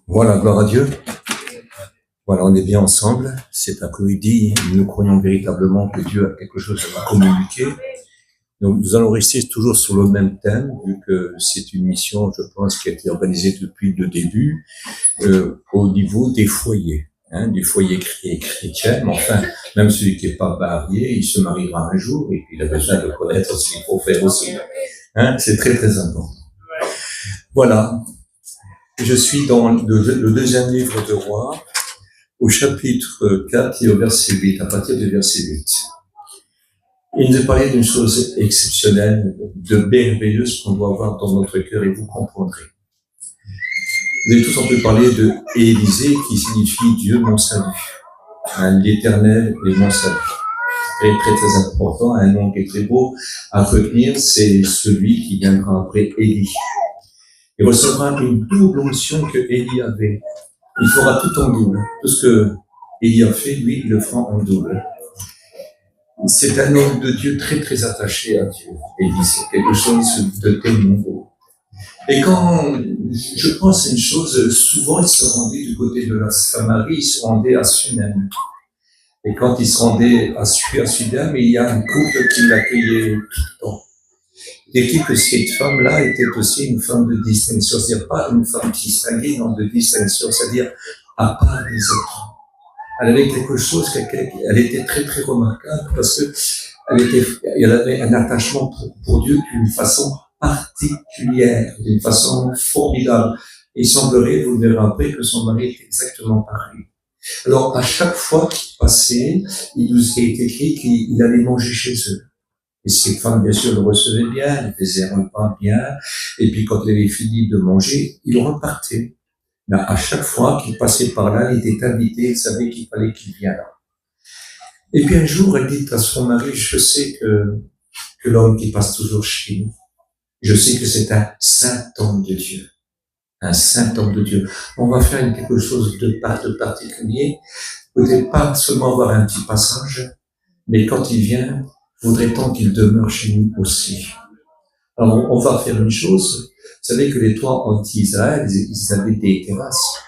Voilà, gloire à Dieu. Voilà, on est bien ensemble. Cet après-midi, nous croyons véritablement que Dieu a quelque chose à communiquer. Donc, nous allons rester toujours sur le même thème, vu que c'est une mission, je pense, qui a été organisée depuis le début, au niveau des foyers, du foyer chrétien. Mais enfin, même celui qui n'est pas marié, il se mariera un jour, et puis il a besoin de connaître ce qu'il faut faire aussi. C'est très, très important. Voilà. Je suis dans le deuxième livre de Rois, au chapitre 4 et au verset 8, à partir du verset 8. Il nous a parlé d'une chose exceptionnelle, de merveilleuse qu'on doit avoir dans notre cœur, et vous comprendrez. Vous avez tous entendu parler de Élisée, qui signifie Dieu mon salut. L'Éternel est mon salut. Très, très, très important, un nom qui est très beau à retenir, c'est celui qui viendra après Élie. Il recevra une double onction que Élie avait. Il fera tout en double. Tout ce que Élie a fait, lui, il le fera en double. C'est un homme de Dieu très, très attaché à Dieu. Élie, c'est quelque chose de tellement beau. Et quand je pense à une chose, souvent il se rendait du côté de la Samarie, il se rendait à Sunem. Et quand il se rendait à Sunem, il y a un couple qui l'accueillait tout le temps. Et que cette femme-là était aussi une femme de distinction, c'est-à-dire pas une femme distinguée, non, de distinction, c'est-à-dire à part des autres. Elle avait quelque chose, elle était très très remarquable parce que elle avait un attachement pour Dieu d'une façon particulière, d'une façon formidable. Et il semblerait, vous verrez après, que son mari était exactement pareil. Alors, à chaque fois qu'il passait, il nous est écrit qu'il allait manger chez eux. Et ces femmes, bien sûr, le recevaient bien, ils faisaient un repas bien, et puis quand il avait fini de manger, il repartait. Mais à chaque fois qu'il passait par là, il était invité, il savait qu'il fallait qu'il vienne là. Et puis un jour, elle dit à son mari, je sais que l'homme qui passe toujours chez nous, je sais que c'est un saint homme de Dieu. Un saint homme de Dieu. On va faire quelque chose de particulier, peut-être pas seulement avoir un petit passage, mais quand il vient, voudrait-on qu'il demeure chez nous aussi. Alors, on va faire une chose. Vous savez que les toits anti-Israël, ils avaient des terrasses.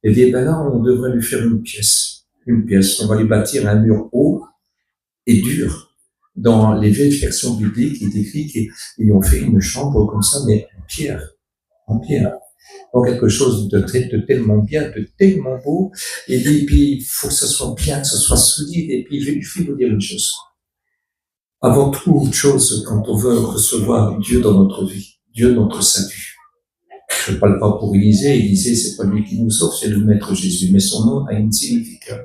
Et bien là, on devrait lui faire une pièce. Une pièce. On va lui bâtir un mur haut et dur. Dans les vieilles versions bibliques, il est écrit qu'ils ont fait une chambre comme ça, mais en pierre. En pierre. Donc quelque chose de tellement bien, de tellement beau. Et puis, il faut que ce soit bien, que ce soit solide. Et puis, je vais vous dire une chose. Avant toute chose, quand on veut recevoir Dieu dans notre vie, Dieu notre salut. Je ne parle pas pour Élisée. Élisée, c'est pas lui qui nous sauve, c'est le Maître Jésus. Mais son nom a une signification.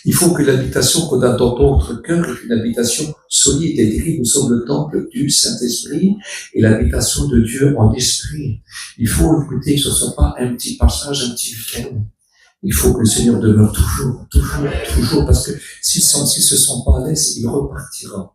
Il faut que l'habitation qu'on a dans notre cœur est une habitation solide. Et dit, nous sommes le temple du Saint-Esprit et l'habitation de Dieu en esprit. Il faut écouter que ce ne soit pas un petit passage, un petit week-end. Il faut que le Seigneur demeure toujours, parce que s'il se sent pas à l'aise, il repartira.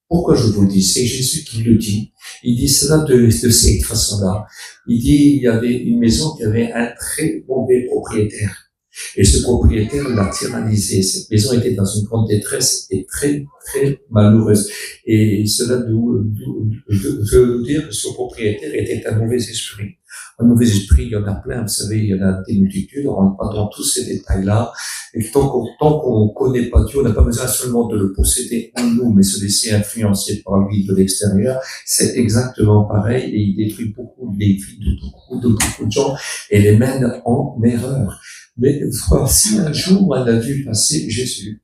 Pourquoi je vous le dis? C'est Jésus qui le dit. Il dit cela de cette façon-là. Il dit, il y avait une maison qui avait un très mauvais propriétaire. Et ce propriétaire l'a tyrannisé. Cette maison était dans une grande détresse et très, très malheureuse. Et cela veut dire que ce propriétaire était un mauvais esprit. Un mauvais esprit, il y en a plein, vous savez, il y en a des multitudes, on ne rentre pas dans tous ces détails-là. Et tant qu'on connaît pas Dieu, on n'a pas besoin seulement de le posséder en nous, mais se laisser influencer par lui de l'extérieur. C'est exactement pareil et il détruit beaucoup les vies de beaucoup de gens et les mène en erreur. Mais voici un jour, elle a vu passer Jésus.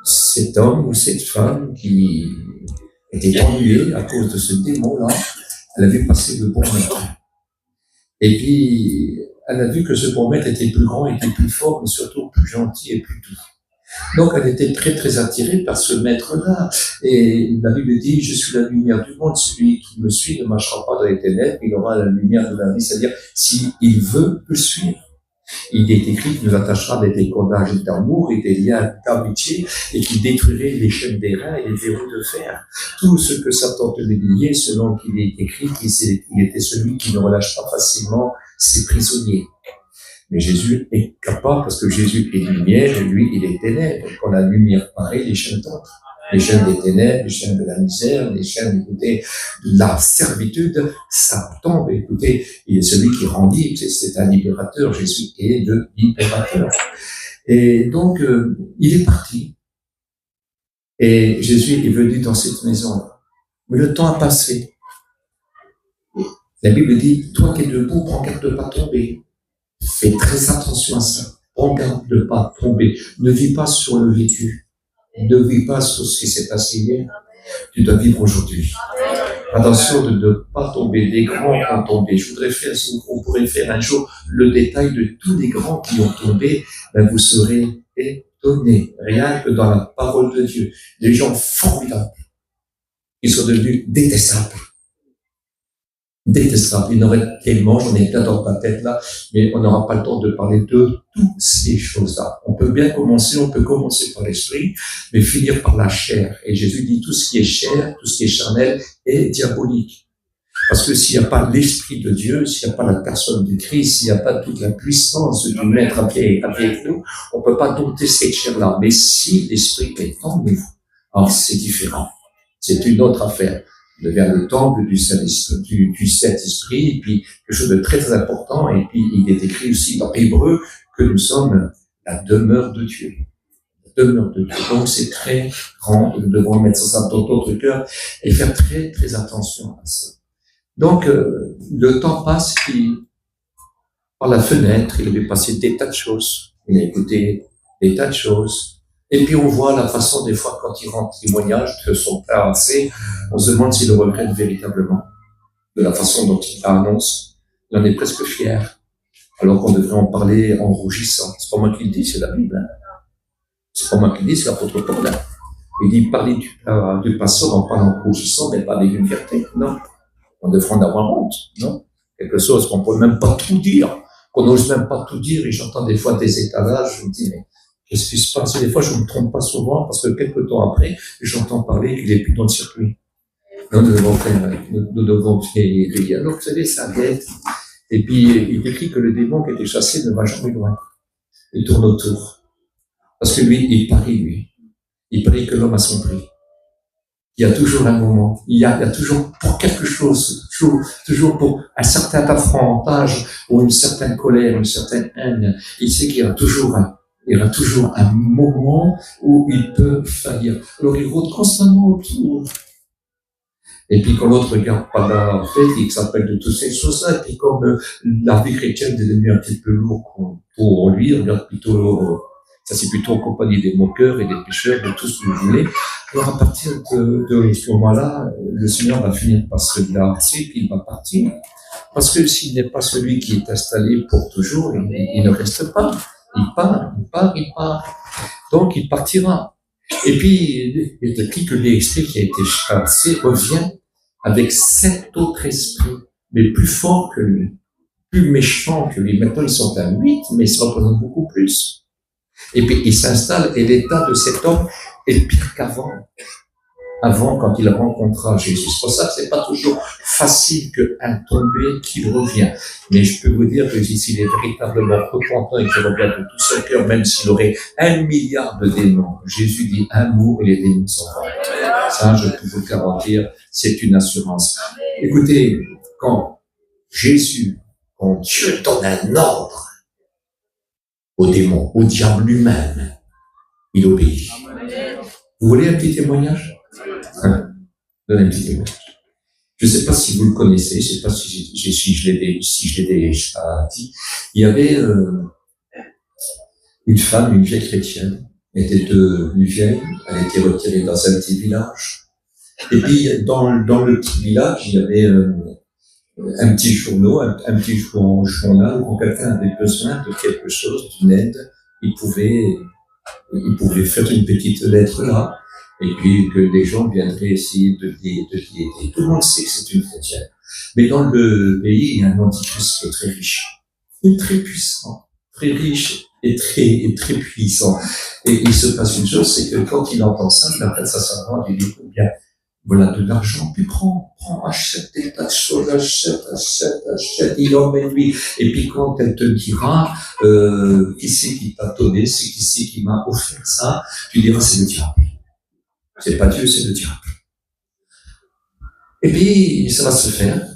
Cet homme ou cette femme qui était ennuyée à cause de ce démon-là, elle a vu passer le bon maître. Et puis, elle a vu que ce bon maître était plus grand, était plus fort, mais surtout plus gentil et plus doux. Donc, elle était très, très attirée par ce maître-là. Et la Bible dit, je suis la lumière du monde. Celui qui me suit ne marchera pas dans les ténèbres, il aura la lumière de la vie. C'est-à-dire, s'il veut le suivre. Il est écrit qu'il nous attachera des cordages d'amour et des liens d'amitié et qu'il détruirait les chaînes des reins et les verrous de fer. Tout ce que Satan tenait lié, selon qu'il est écrit, qu'il était celui qui ne relâche pas facilement ses prisonniers. Mais Jésus est capable, parce que Jésus est lumière et lui, il est ténèbres. Quand la lumière paraît, les chaînes tombent. Les chaînes des ténèbres, les chaînes de la misère, les chaînes, écoutez, de la servitude, ça tombe. Écoutez, il est celui qui rend libre, c'est un libérateur. Jésus est le libérateur. Et donc, il est parti. Et Jésus est venu dans cette maison-là. Mais le temps a passé. La Bible dit, toi qui es debout, prends garde de ne pas tomber. Fais très attention à ça. Prends garde de ne pas tomber. Ne vis pas sur le vécu. Ne vis pas sur ce qui s'est passé hier. Tu dois vivre aujourd'hui. Attention de ne pas tomber. Les grands ont tombé. Je voudrais faire, on pourrait faire un jour le détail de tous les grands qui ont tombé. Ben vous serez étonnés. Rien que dans la parole de Dieu. Des gens formidables. Ils sont devenus détestables. Détestable. Il y en aurait tellement, j'en ai plein dans ma tête là, mais on n'aura pas le temps de parler de toutes ces choses-là. On peut commencer par l'esprit, mais finir par la chair. Et Jésus dit tout ce qui est chair, tout ce qui est charnel est diabolique. Parce que s'il n'y a pas l'esprit de Dieu, s'il n'y a pas la personne du Christ, s'il n'y a pas toute la puissance du Maître avec nous, on ne peut pas dompter cette chair-là. Mais si l'esprit est en nous, alors c'est différent. C'est une autre affaire. Il devient le temple du Saint-Esprit, et puis quelque chose de très très important, et puis il est écrit aussi dans Hébreu que nous sommes la demeure de Dieu. La demeure de Dieu. Donc c'est très grand, et nous devons mettre ça dans notre cœur et faire très très attention à ça. Donc le temps passe, puis par la fenêtre, il avait passé des tas de choses, il a écouté des tas de choses. Et puis on voit la façon des fois quand il rend témoignage de son père assez, on se demande s'il le regrette véritablement de la façon dont il l'annonce. Il en est presque fier, alors qu'on devrait en parler en rougissant. C'est pas moi qui le dis, c'est la Bible. Hein. C'est pas moi qui le dis, c'est l'apôtre Paul. Hein. Il dit parler du passé en parlant en rougissant, mais pas avec une fierté. Non, on devrait en avoir honte. Non, quelque chose qu'on peut même pas tout dire, qu'on n'ose même pas tout dire. Et j'entends des fois des étalages, je me dis mais qu'est-ce qui se passe? Et des fois, je ne me trompe pas souvent parce que quelques temps après, j'entends parler qu'il n'est plus dans le circuit. Nous devons faire, alors vous savez, ça guette. Et puis, il écrit que le démon qui a été chassé ne va jamais loin. Il tourne autour. Parce que lui, il parie, Il parie que l'homme a son prix. Il y a toujours un moment. Il y a toujours pour quelque chose, toujours pour un certain affrontage ou une certaine colère, une certaine haine. Il sait qu'il y aura toujours un moment où il peut faillir. Alors il rôde constamment autour. Et puis quand l'autre regarde pas la fête, il s'appelle de toutes ces choses-là. Et puis comme la vie chrétienne est devenue un petit peu lourd pour lui, il regarde plutôt, ça c'est plutôt en compagnie des moqueurs et des pécheurs, de tout ce que vous voulez. Alors à partir de ce moment-là, le Seigneur va finir par se lasser, puis il va partir. Parce que s'il n'est pas celui qui est installé pour toujours, il ne reste pas. Il part. Donc, il partira. Et puis, il est écrit que l'esprit qui a été chassé revient avec 7 autres esprits, mais plus forts que lui, plus méchants que lui. Maintenant, ils sont à 8, mais ils se représentent beaucoup plus. Et puis, il s'installe, et l'état de cet homme est pire qu'avant. Avant, quand il rencontra Jésus. C'est pour ça que c'est pas toujours facile qu'un tombé qui revient. Mais je peux vous dire que s'il est véritablement repentant et qu'il revient de tout son cœur, même s'il aurait 1 milliard de démons, Jésus dit un mot et les démons s'en vont. Ça, je peux vous le garantir, c'est une assurance. Écoutez, quand Dieu donne un ordre aux démons, au diable lui-même, il obéit. Vous voulez un petit témoignage? Donnez un petit témoignage. Je ne sais pas si vous le connaissez, je ne sais pas si je l'ai déjà dit. Il y avait une femme, une vieille chrétienne, elle était devenue vieille, elle était retirée dans un petit village. Et puis dans le petit village, il y avait un petit journal où quand quelqu'un avait besoin de quelque chose, d'une aide, il pouvait faire une petite lettre là. Et puis que les gens viendraient essayer de l'aider. Tout le monde sait que c'est une chrétienne. Mais dans le pays, il y a un antichrist qui est très riche, et très puissant, très riche et très puissant. Et il se passe une chose, c'est que quand il entend ça, il appelle sa servante, il dit combien, voilà de l'argent, puis prends, achète des tas de choses, achète, il emmène lui. Et puis quand elle te dira, qui c'est qui t'a donné, c'est qui c'est qui m'a offert ça, tu diras c'est le diable. C'est pas Dieu, c'est le diable. Et puis, ça va se faire.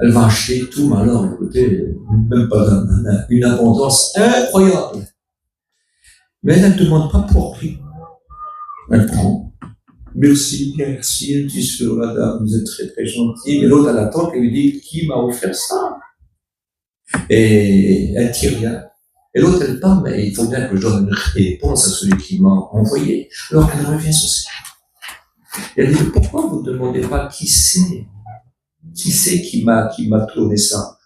Elle va acheter tout, mais alors, écoutez, même pas une abondance incroyable. Mais elle ne demande pas pour prix. Elle prend. Merci, merci, elle dit sur la dame, vous êtes très très gentil. Mais l'autre, elle attend qu'elle lui dit, qui m'a offert ça? Et elle tire rien. Et l'autre, elle part, mais il faut bien que je donne une réponse à celui qui m'a envoyé. Alors elle revient sur ça. Et elle dit, pourquoi vous ne demandez pas qui c'est? Qui c'est qui m'a donné ça?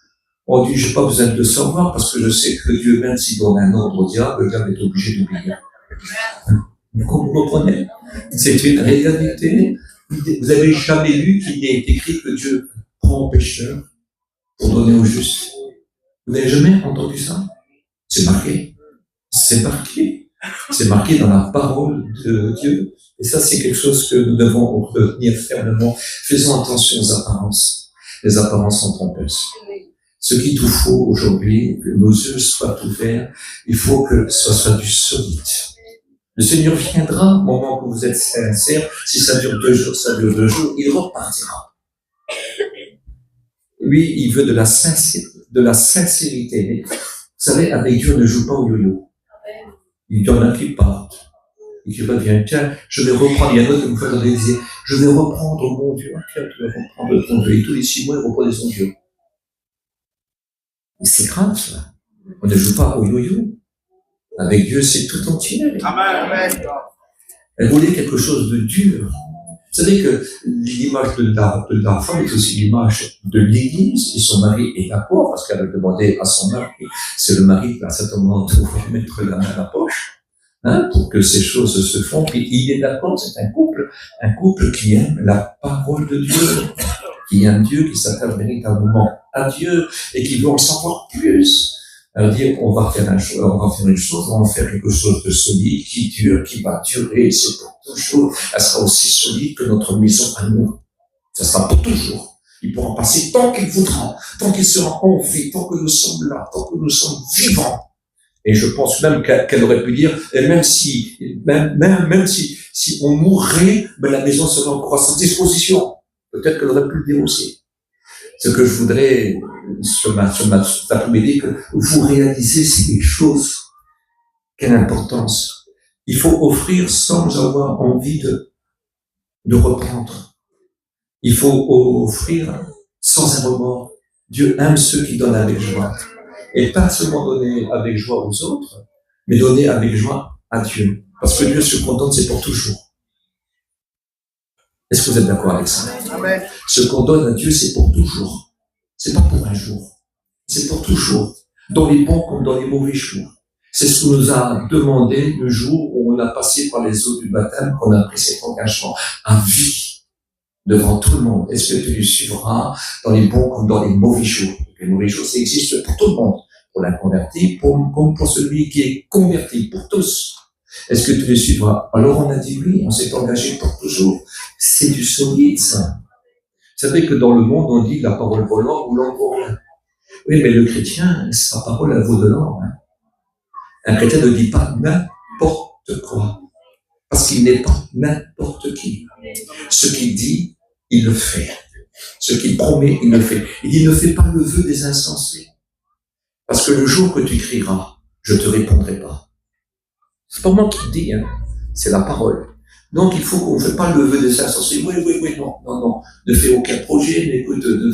On dit, je n'ai pas besoin de le savoir parce que je sais que Dieu, même s'il donne un ordre au diable, le diable est obligé d'oublier. Vous comprenez? C'est une réalité. Vous n'avez jamais lu qu'il est écrit que Dieu prend au pécheur pour donner au juste. Vous n'avez jamais entendu ça? C'est marqué. C'est marqué. C'est marqué dans la parole de Dieu. Et ça, c'est quelque chose que nous devons retenir fermement. Faisons attention aux apparences. Les apparences sont trompeuses. Ce qu'il nous faut aujourd'hui, que nos yeux soient ouverts, il faut que ce soit du solide. Le Seigneur viendra au moment où vous êtes sincère. Si ça dure 2 jours, ça dure 2 jours. Il repartira. Lui, il veut de la sincérité. Mais, vous savez, avec Dieu, on ne joue pas au yo-yo. Il y en a qui partent. Et qui revient. Tiens, je vais reprendre. Il y a un autre qui me fait réaliser. Je vais reprendre mon Dieu. Tiens, tu vas reprendre ton Dieu. Et tous les 6 mois, il reprend son Dieu. C'est grave, ça. On ne joue pas au yo-yo. Avec Dieu, c'est tout entier. Amen. Elle voulait quelque chose de dur. Vous savez que l'image de la femme est aussi l'image de l'Église, et son mari est d'accord, parce qu'elle a demandé à son mari, c'est le mari qui va certainement trouver mettre la main à la poche, pour que ces choses se font, puis il est d'accord, c'est un couple qui aime la parole de Dieu, qui aime Dieu, qui s'attache véritablement à Dieu, et qui veut en savoir plus. Alors dire, on va faire une chose, on va faire quelque chose de solide, qui dure, qui va durer, c'est pour toujours. Elle sera aussi solide que notre maison à nous. Ça sera pour toujours. Il pourra passer tant qu'il voudra, tant qu'il sera en vie, tant que nous sommes là, tant que nous sommes vivants. Et je pense même qu'elle aurait pu dire, et même si on mourrait, mais la maison serait encore à sa disposition. Peut-être qu'elle aurait pu le dire aussi. Ce que je voudrais, cet après-midi, que vous réalisez ces choses. Quelle importance. Il faut offrir sans avoir envie de reprendre. Il faut offrir sans un remords. Dieu aime ceux qui donnent avec joie. Et pas seulement donner avec joie aux autres, mais donner avec joie à Dieu. Parce que Dieu se contente, c'est pour toujours. Est-ce que vous êtes d'accord avec ça? Amen. Ce qu'on donne à Dieu, c'est pour toujours. C'est pas pour un jour. C'est pour toujours. Dans les bons comme dans les mauvais jours. C'est ce qu'on nous a demandé le jour où on a passé par les eaux du baptême, qu'on a pris cet engagement à vie devant tout le monde. Est-ce que tu lui suivras dans les bons comme dans les mauvais jours? Les mauvais jours, ça existe pour tout le monde. Pour l'inconverti, comme pour celui qui est converti, pour tous. Est-ce que tu les suivras? Alors on a dit oui, on s'est engagé pour toujours. C'est du solide, ça. Vous savez que dans le monde, on dit la parole vaut l'or ou l'or vaut rien. Oui, mais le chrétien, sa parole, elle vaut de l'or. Un chrétien ne dit pas n'importe quoi. Parce qu'il n'est pas n'importe qui. Ce qu'il dit, il le fait. Ce qu'il promet, il le fait. Il dit, ne fais pas le vœu des insensés. Parce que le jour que tu crieras, je te répondrai pas. C'est pas moi qui le dis, c'est la parole. Donc il faut qu'on ne fait pas le vœu des insensés. Oui, non. Ne fais aucun projet, mais écoute, vous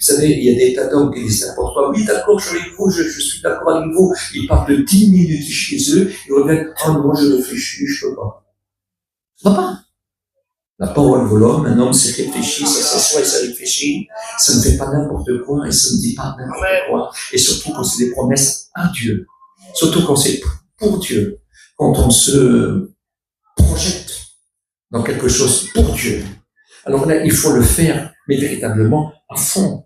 savez, il y a des tas d'hommes qui disent n'importe quoi. Oui, d'accord, je suis avec vous, je suis d'accord avec vous. Ils partent de 10 minutes chez eux, ils reviennent, oh non, je réfléchis, je peux pas. Ça va pas. La parole vaut l'homme, un homme s'est réfléchi, ça s'assoit et ça réfléchit. Ça ne fait pas n'importe quoi et ça ne dit pas n'importe quoi. Et surtout quand c'est des promesses à Dieu. Surtout quand c'est pour Dieu. Quand on se projette dans quelque chose pour Dieu. Alors là, il faut le faire, mais véritablement à fond.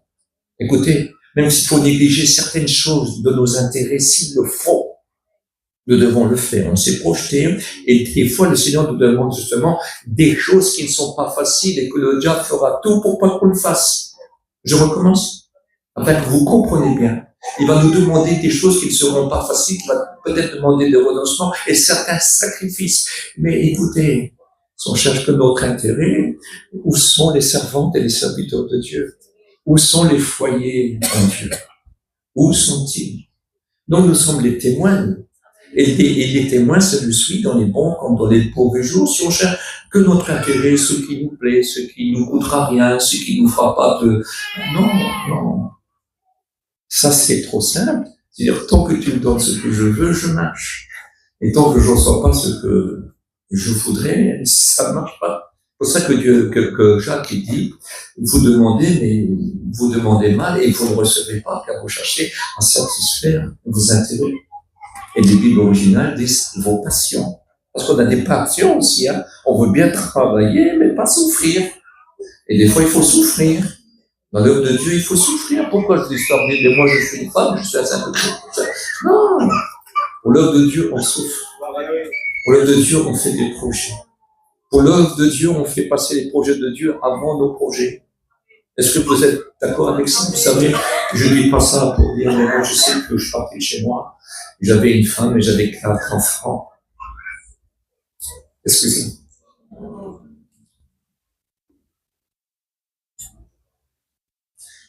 Écoutez, même s'il faut négliger certaines choses de nos intérêts, s'il le faut, nous devons le faire. On s'est projeté, et des fois, le Seigneur nous demande justement des choses qui ne sont pas faciles et que le diable fera tout pour pas qu'on le fasse. Je recommence, afin que vous compreniez bien. Il va nous demander des choses qui ne seront pas faciles, il va peut-être demander des renoncements et certains sacrifices. Mais écoutez, Si on cherche que notre intérêt, où sont les servantes et les serviteurs de Dieu? Où sont les foyers en Dieu? Où sont-ils? Donc nous sommes les témoins. Et les témoins, ça nous suit dans les bons comme dans les mauvais jours. Si on cherche que notre intérêt, ce qui nous plaît, ce qui nous coûtera rien, ce qui nous fera pas de... Non. Ça, c'est trop simple. C'est-à-dire, tant que tu me donnes ce que je veux, je marche. Et tant que je ne reçois pas ce que je voudrais, ça ne marche pas. C'est pour ça que Jacques dit, vous demandez, mais vous demandez mal et vous ne recevez pas, car vous cherchez à satisfaire vos intérêts. Et les Bibles originales disent vos passions. Parce qu'on a des passions aussi, hein. On veut bien travailler, mais pas souffrir. Et des fois, il faut souffrir. Dans l'œuvre de Dieu, il faut souffrir. Pourquoi je dis ça? Mais moi, je suis une femme, je suis un simple. Non. Pour l'œuvre de Dieu, on souffre. Pour l'œuvre de Dieu, on fait des projets. Pour l'œuvre de Dieu, on fait passer les projets de Dieu avant nos projets. Est-ce que vous êtes d'accord avec ça? Vous savez, je ne dis pas ça pour dire, mais moi, je sais que je partais de chez moi. J'avais une femme et j'avais 4 enfants. Excusez.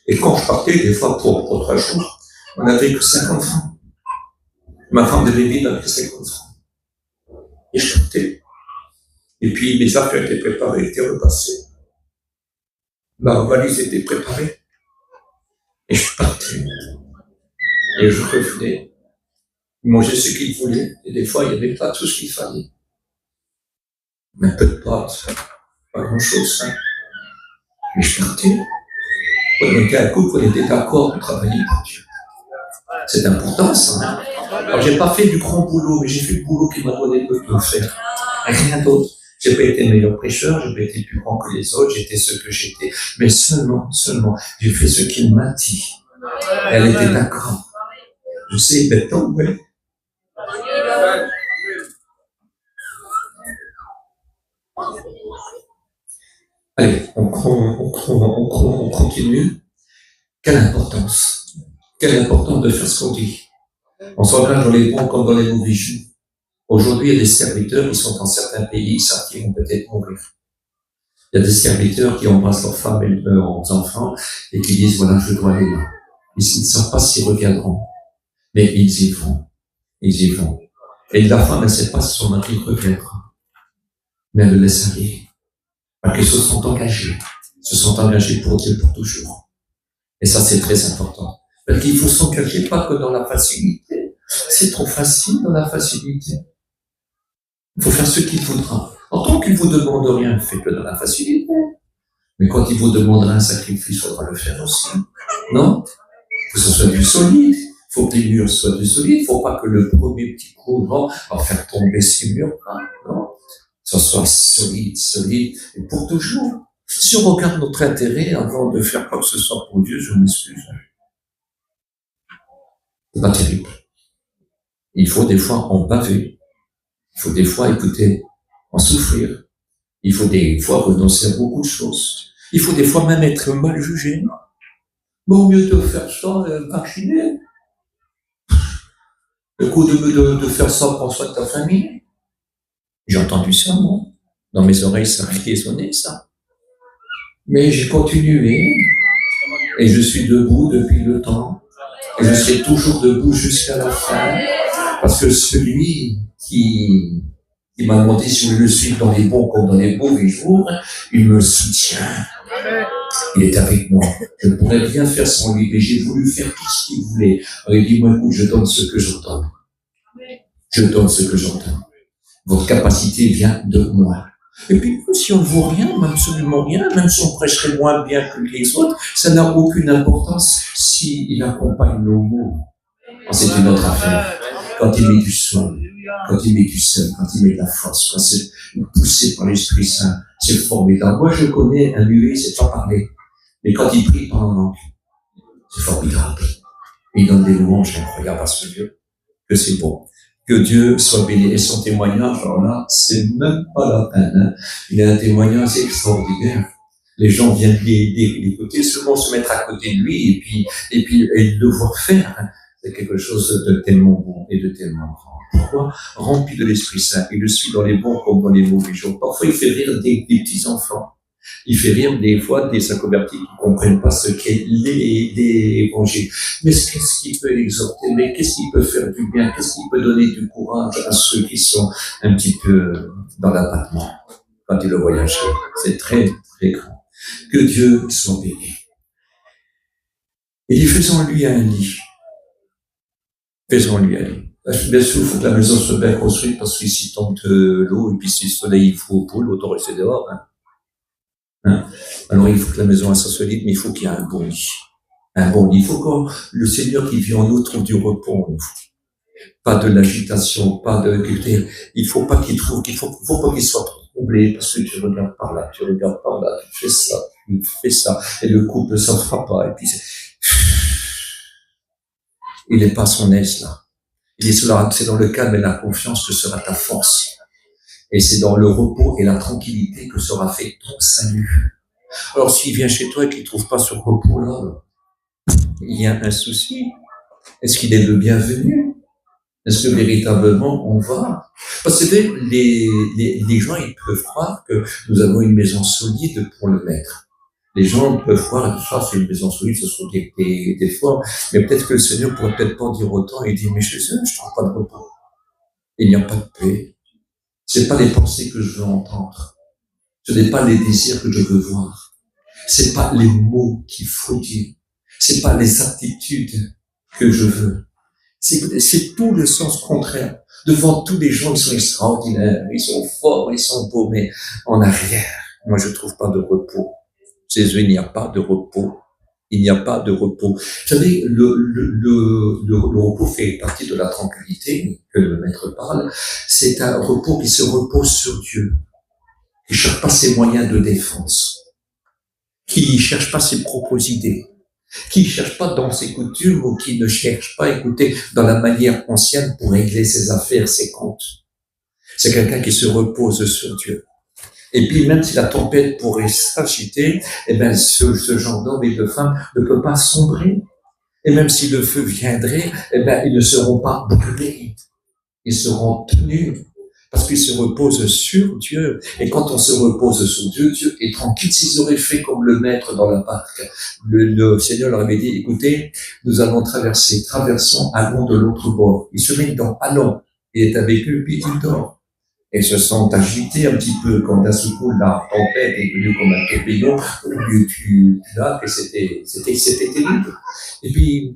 Et quand je partais, des fois, pour 3 jours, on n'avait que 50 francs. Ma femme devait vivre avec 50 francs. Et je partais. Et puis, mes affaires étaient préparées, étaient repassées. Ma valise était préparée. Et je partais. Et je revenais. Ils mangeaient ce qu'ils voulaient. Et des fois, il n'y avait pas tout ce qu'il fallait. Mais un peu de pâtes, pas grand-chose, hein. Mais je partais. On était un couple, on était d'accord de travailler pour Dieu. C'est important, ça. Hein. Alors, j'ai pas fait du grand boulot, mais j'ai fait le boulot qui m'a donné de faire. Rien d'autre. J'ai pas été le meilleur prêcheur, j'ai pas été plus grand que les autres, j'étais ce que j'étais. Mais seulement, j'ai fait ce qu'il m'a dit. Elle était d'accord. Je sais, maintenant, oui. Allez, on continue. Quelle importance de faire ce qu'on dit. On s'engage dans les bons comme dans les mauvais jours. Aujourd'hui, il y a des serviteurs qui sont dans certains pays, ça, qui vont peut-être mourir. Il y a des serviteurs qui embrassent leurs femmes et leurs enfants et qui disent, voilà, je dois aller là. Ils ne savent pas s'ils reviendront. Mais ils y vont. Et la femme, elle ne sait pas si son mari reviendra. Mais elle le laisse aller. Parce qu'ils se sont engagés pour Dieu pour toujours. Et ça, c'est très important. Parce qu'il faut s'engager pas que dans la facilité. C'est trop facile dans la facilité. Il faut faire ce qu'il faudra. En tant qu'il vous demande rien, faites-le dans la facilité. Mais quand il vous demandera un sacrifice, il faudra le faire aussi. Non? Il faut que ce soit du solide. Il faut que les murs soient du solide. Il ne faut pas que le premier petit coup va faire tomber ces murs. Non? Que ce soit solide, et pour toujours. Si on regarde notre intérêt avant de faire quoi que ce soit pour Dieu, je m'excuse. C'est pas terrible. Il faut des fois en baver. Il faut des fois écouter, en souffrir. Il faut des fois renoncer à beaucoup de choses. Il faut des fois même être mal jugé. Bon, mieux de faire ça, marcher. Le coup de faire ça pour soin de ta famille. J'ai entendu ça, moi. Dans mes oreilles, ça a résonné, ça. Mais j'ai continué. Et je suis debout depuis le temps. Et je serai toujours debout jusqu'à la fin. Parce que celui qui m'a demandé si je le suis dans les bons comme dans les mauvais jours, il me soutient. Il est avec moi. Je ne pourrais rien faire sans lui, mais j'ai voulu faire tout ce qu'il voulait. Alors il dit, moi, écoute, je donne ce que j'entends. Je donne ce que j'entends. Votre capacité vient de moi. Et puis, si on ne vaut rien, même absolument rien, même si on prêcherait moins bien que les autres, ça n'a aucune importance s'il accompagne nos mots. C'est une autre affaire. Quand il met du soin, quand il met du sel, quand il met de la force, quand c'est poussé par l'Esprit Saint, c'est formidable. Moi, je connais un muet, c'est pas parler. Mais quand il prie par en langue, c'est formidable. Il donne des louanges incroyables à ce Dieu, que c'est bon. Que Dieu soit béni. Et son témoignage, alors là, c'est même pas la peine. Hein. Il a un témoignage extraordinaire. Les gens viennent l'écouter, seulement se mettre à côté de lui et le voir faire. Hein. C'est quelque chose de tellement bon et de tellement grand. Pourquoi? Rempli de l'Esprit Saint. Il le suit dans les bons comme dans les mauvais jours. Parfois, il fait rire des petits-enfants. Il fait rire des fois des inconvertis qui ne comprennent pas ce qu'est l'évangile. Mais qu'est-ce qui peut exhorter? Mais qu'est-ce qui peut faire du bien? Qu'est-ce qui peut donner du courage à ceux qui sont un petit peu dans l'abattement quand ils le voyagent? C'est très, très grand. Que Dieu soit béni. Et faisons-lui un lit. Faisons-lui un lit. Bien sûr, il faut que la maison soit bien construite parce qu'ici tombe de l'eau et puis si le soleil il faut aux poules, autant rester dehors. Alors il faut que la maison soit solide, mais il faut qu'il y ait un bon lit. Un bon lit. Il faut que le Seigneur qui vit en nous trouve du repos en nous. Pas de l'agitation, pas de... Il faut pas qu'il trouve, faut pas qu'il soit troublé parce que tu regardes par là, tu regardes par là, tu fais ça, et le couple ne s'en fera pas, et puis il n'est pas à son aise là. C'est dans le calme et la confiance que sera ta force. Et c'est dans le repos et la tranquillité que sera fait ton salut. Alors s'il vient chez toi et qu'il ne trouve pas ce repos-là, il y a un souci. Est-ce qu'il est le bienvenu? Est-ce que véritablement on va? Parce que les gens, ils peuvent croire que nous avons une maison solide pour le mettre. Les gens peuvent croire que ça, c'est une maison solide, ce sont des formes. Mais peut-être que le Seigneur pourrait peut-être pas dire autant. Il dit, mais chez eux, je trouve pas de repos. Il n'y a pas de paix. C'est pas les pensées que je veux entendre. Ce n'est pas les désirs que je veux voir. C'est pas les mots qu'il faut dire. C'est pas les attitudes que je veux. C'est tout le sens contraire. Devant tous les gens, ils sont extraordinaires, ils sont forts, ils sont beaux, mais en arrière, moi je trouve pas de repos. Chez eux, il n'y a pas de repos. Il n'y a pas de repos. Vous savez, le repos fait partie de la tranquillité que le Maître parle. C'est un repos qui se repose sur Dieu, qui cherche pas ses moyens de défense, qui cherche pas ses propres idées, qui cherche pas dans ses coutumes ou qui ne cherche pas, écoutez, dans la manière ancienne pour régler ses affaires, ses comptes. C'est quelqu'un qui se repose sur Dieu. Et puis, même si la tempête pourrait s'agiter, eh ben, ce genre d'homme et de femme ne peut pas sombrer. Et même si le feu viendrait, eh ben, ils ne seront pas brûlés. Ils seront tenus. Parce qu'ils se reposent sur Dieu. Et quand on se repose sur Dieu, Dieu est tranquille. S'ils auraient fait comme le maître dans la barque, le Seigneur leur avait dit, écoutez, nous allons traversons, allons de l'autre bord. Ils se mettent dans, allons. Il est avec eux, puis il dort. Et se sont agités un petit peu quand d'un seul coup la tempête est venue comme un tourbillon au lieu du lac et c'était terrible. Et puis,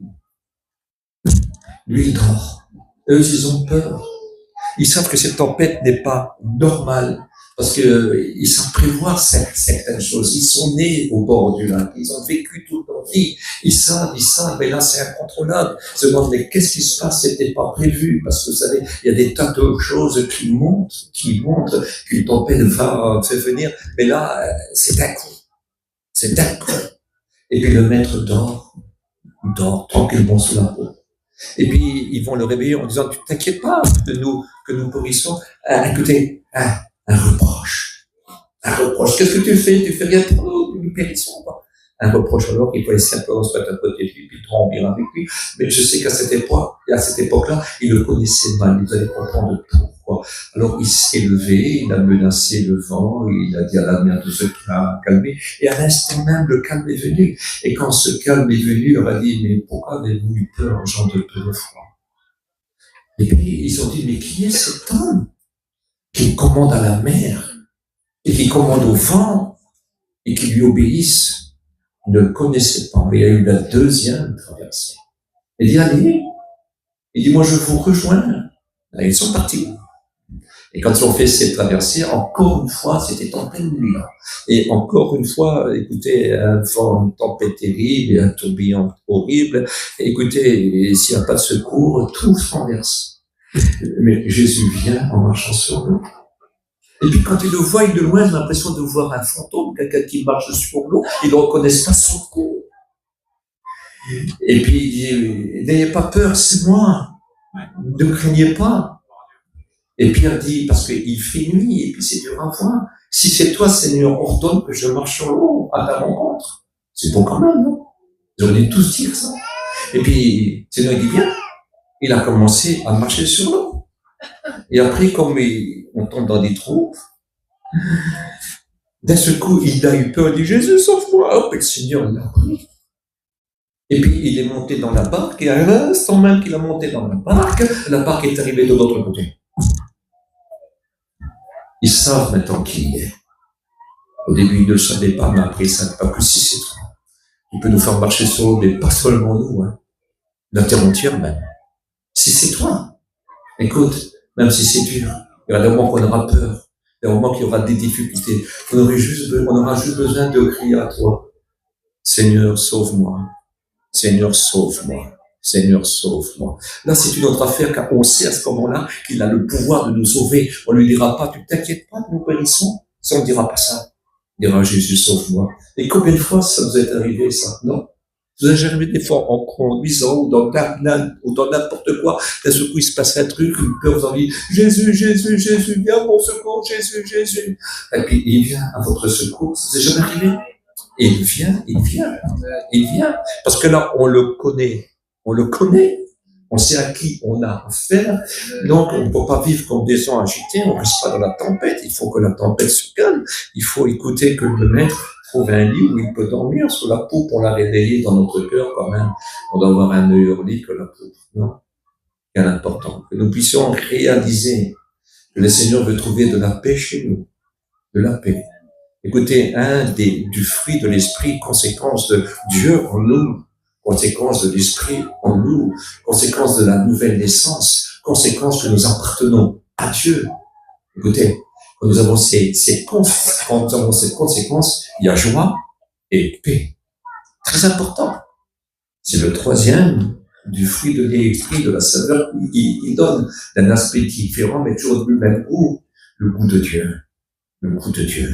lui il dort. Eux, ils ont peur. Ils savent que cette tempête n'est pas normale parce que ils savent prévoir certaines choses. Ils sont nés au bord du lac. Ils ont vécu toute leur vie. Ils savent, mais là, c'est incontrôlable. Ils se demandent, mais qu'est-ce qui se passe? C'était pas prévu. Parce que vous savez, il y a des tas de choses qui montrent qu'une tempête va faire venir. Mais là, c'est d'un coup. C'est d'un coup. Et puis le maître dort tranquillement sous la peau. Et puis, ils vont le réveiller en disant, tu t'inquiètes pas que nous pourrissons. Écoutez, un reproche. Un reproche. Qu'est-ce que tu fais? Tu fais rien pour nous, nous périssons pas. Un reproche alors qu'il fallait simplement se mettre à côté de lui, puis trembler avec lui. Mais je sais qu'à cette époque-là, il le connaissait mal. Vous allez comprendre pourquoi. Alors, il s'est levé, il a menacé le vent, il a dit à la mer de se calmer. Et à l'instant même, le calme est venu. Et quand ce calme est venu, il leur a dit, mais pourquoi avez-vous eu peur, gens de peu de foi? Et puis, ils ont dit, mais qui est cet homme qui commande à la mer et qui commande au vent et qui lui obéissent? Ne le connaissait pas. Mais il y a eu la deuxième traversée. Il dit, allez. Il dit, moi, je vous rejoins. Et ils sont partis. Et quand ils ont fait cette traversée, encore une fois, c'était en pleine nuit. Et encore une fois, écoutez, un vent, une tempête terrible, un tourbillon horrible. Et écoutez, s'il n'y a pas de secours, tout se renverse. Mais Jésus vient en marchant sur l'eau. Et puis quand ils le voient de loin, ils ont l'impression de voir un fantôme, quelqu'un qui marche sur l'eau, ils ne reconnaissent pas son corps. Et puis il dit, n'ayez pas peur, c'est moi, ne craignez pas. Et Pierre dit, parce qu'il fait nuit, et puis c'est dur à voir, si c'est toi Seigneur, ordonne que je marche sur l'eau à ta rencontre. C'est bon quand même, non? Ils auraient dû tous dire ça. Et puis, Seigneur dit, viens. Il a commencé à marcher sur l'eau. Et après, comme on tombe dans des trous, d'un seul coup, il a eu peur, il dit, Jésus, sauve-moi. Et le Seigneur l'a pris. Et puis, il est monté dans la barque, et à l'instant même qu'il a monté dans la barque est arrivée de l'autre côté. Ils savent maintenant qui il est. Au début, ils ne le savaient pas, mais après, ils ne savaient pas que si c'est toi. Il peut nous faire marcher sur l'eau, mais pas seulement nous, hein. La terre entière même. Si c'est toi, écoute, même si c'est dur, il y aura des moments qu'on aura peur, des moments qu'il y aura des difficultés. On aura juste besoin de crier à toi. Seigneur, sauve-moi. Seigneur, sauve-moi. Seigneur, sauve-moi. Là, c'est une autre affaire, car on sait à ce moment-là qu'il a le pouvoir de nous sauver. On lui dira pas, tu t'inquiètes pas que nous périssons. Ça, on ne dira pas ça. Il dira, Jésus, sauve-moi. Et combien de fois ça vous est arrivé, ça? Non? Vous avez jamais des fois en conduisant ou dans n'importe quoi, d'un seul coup il se passe un truc, une peur, vous en dites, Jésus, Jésus, Jésus, viens à mon secours, Jésus, Jésus. Et puis il vient à votre secours, ça vous est jamais arrivé? Et il vient. Parce que là, on le connaît. On sait à qui on a affaire. Donc, on ne peut pas vivre comme des gens agités, on ne reste pas dans la tempête. Il faut que la tempête se calme. Il faut écouter que le maître trouve un lit où il peut dormir sous la poupe pour la réveiller dans notre cœur quand même. On doit avoir un meilleur lit que la poupe, non? C'est important. Que nous puissions réaliser que le Seigneur veut trouver de la paix chez nous. De la paix. Écoutez, du fruit de l'esprit, conséquence de Dieu en nous, conséquence de l'esprit en nous, conséquence de la nouvelle naissance, conséquence que nous appartenons à Dieu. Écoutez, quand nous avons quand nous avons cette conséquence, il y a joie et paix. Très important. C'est le troisième du fruit de l'esprit, de la saveur. Il donne un aspect différent, mais toujours du même goût, le goût de Dieu. Le goût de Dieu.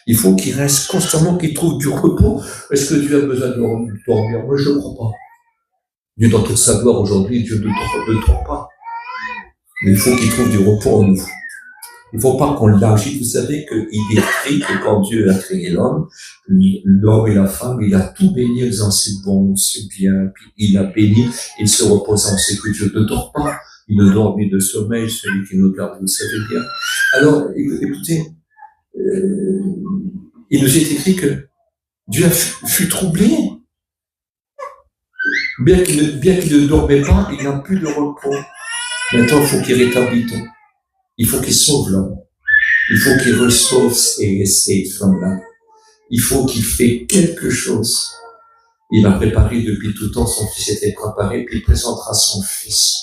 Il faut qu'il reste constamment, qu'il trouve du repos. Est-ce que Dieu a besoin de dormir? Moi, je ne crois pas. Dieu, dans toute sa gloire aujourd'hui, Dieu ne dort pas. Mais il faut qu'il trouve du repos en nous. Il ne faut pas qu'on l'agite. Vous savez qu'il est écrit que quand Dieu a créé l'homme et la femme, il a tout béni en disant c'est bon, c'est bien. Puis il a béni, il se repose. On sait que Dieu ne dort pas. Il ne dort ni de sommeil, celui qui nous garde, vous le savez bien. Alors, écoutez, il nous est écrit que Dieu fut troublé. Bien qu'il ne dormait pas, il n'a plus de repos. Maintenant, il faut qu'il rétablisse tout. Il faut qu'il sauve l'homme. Il faut qu'il ressauve ces femmes-là. Il faut qu'il fasse quelque chose. Il a préparé depuis tout temps, son fils était préparé, puis il présentera son fils.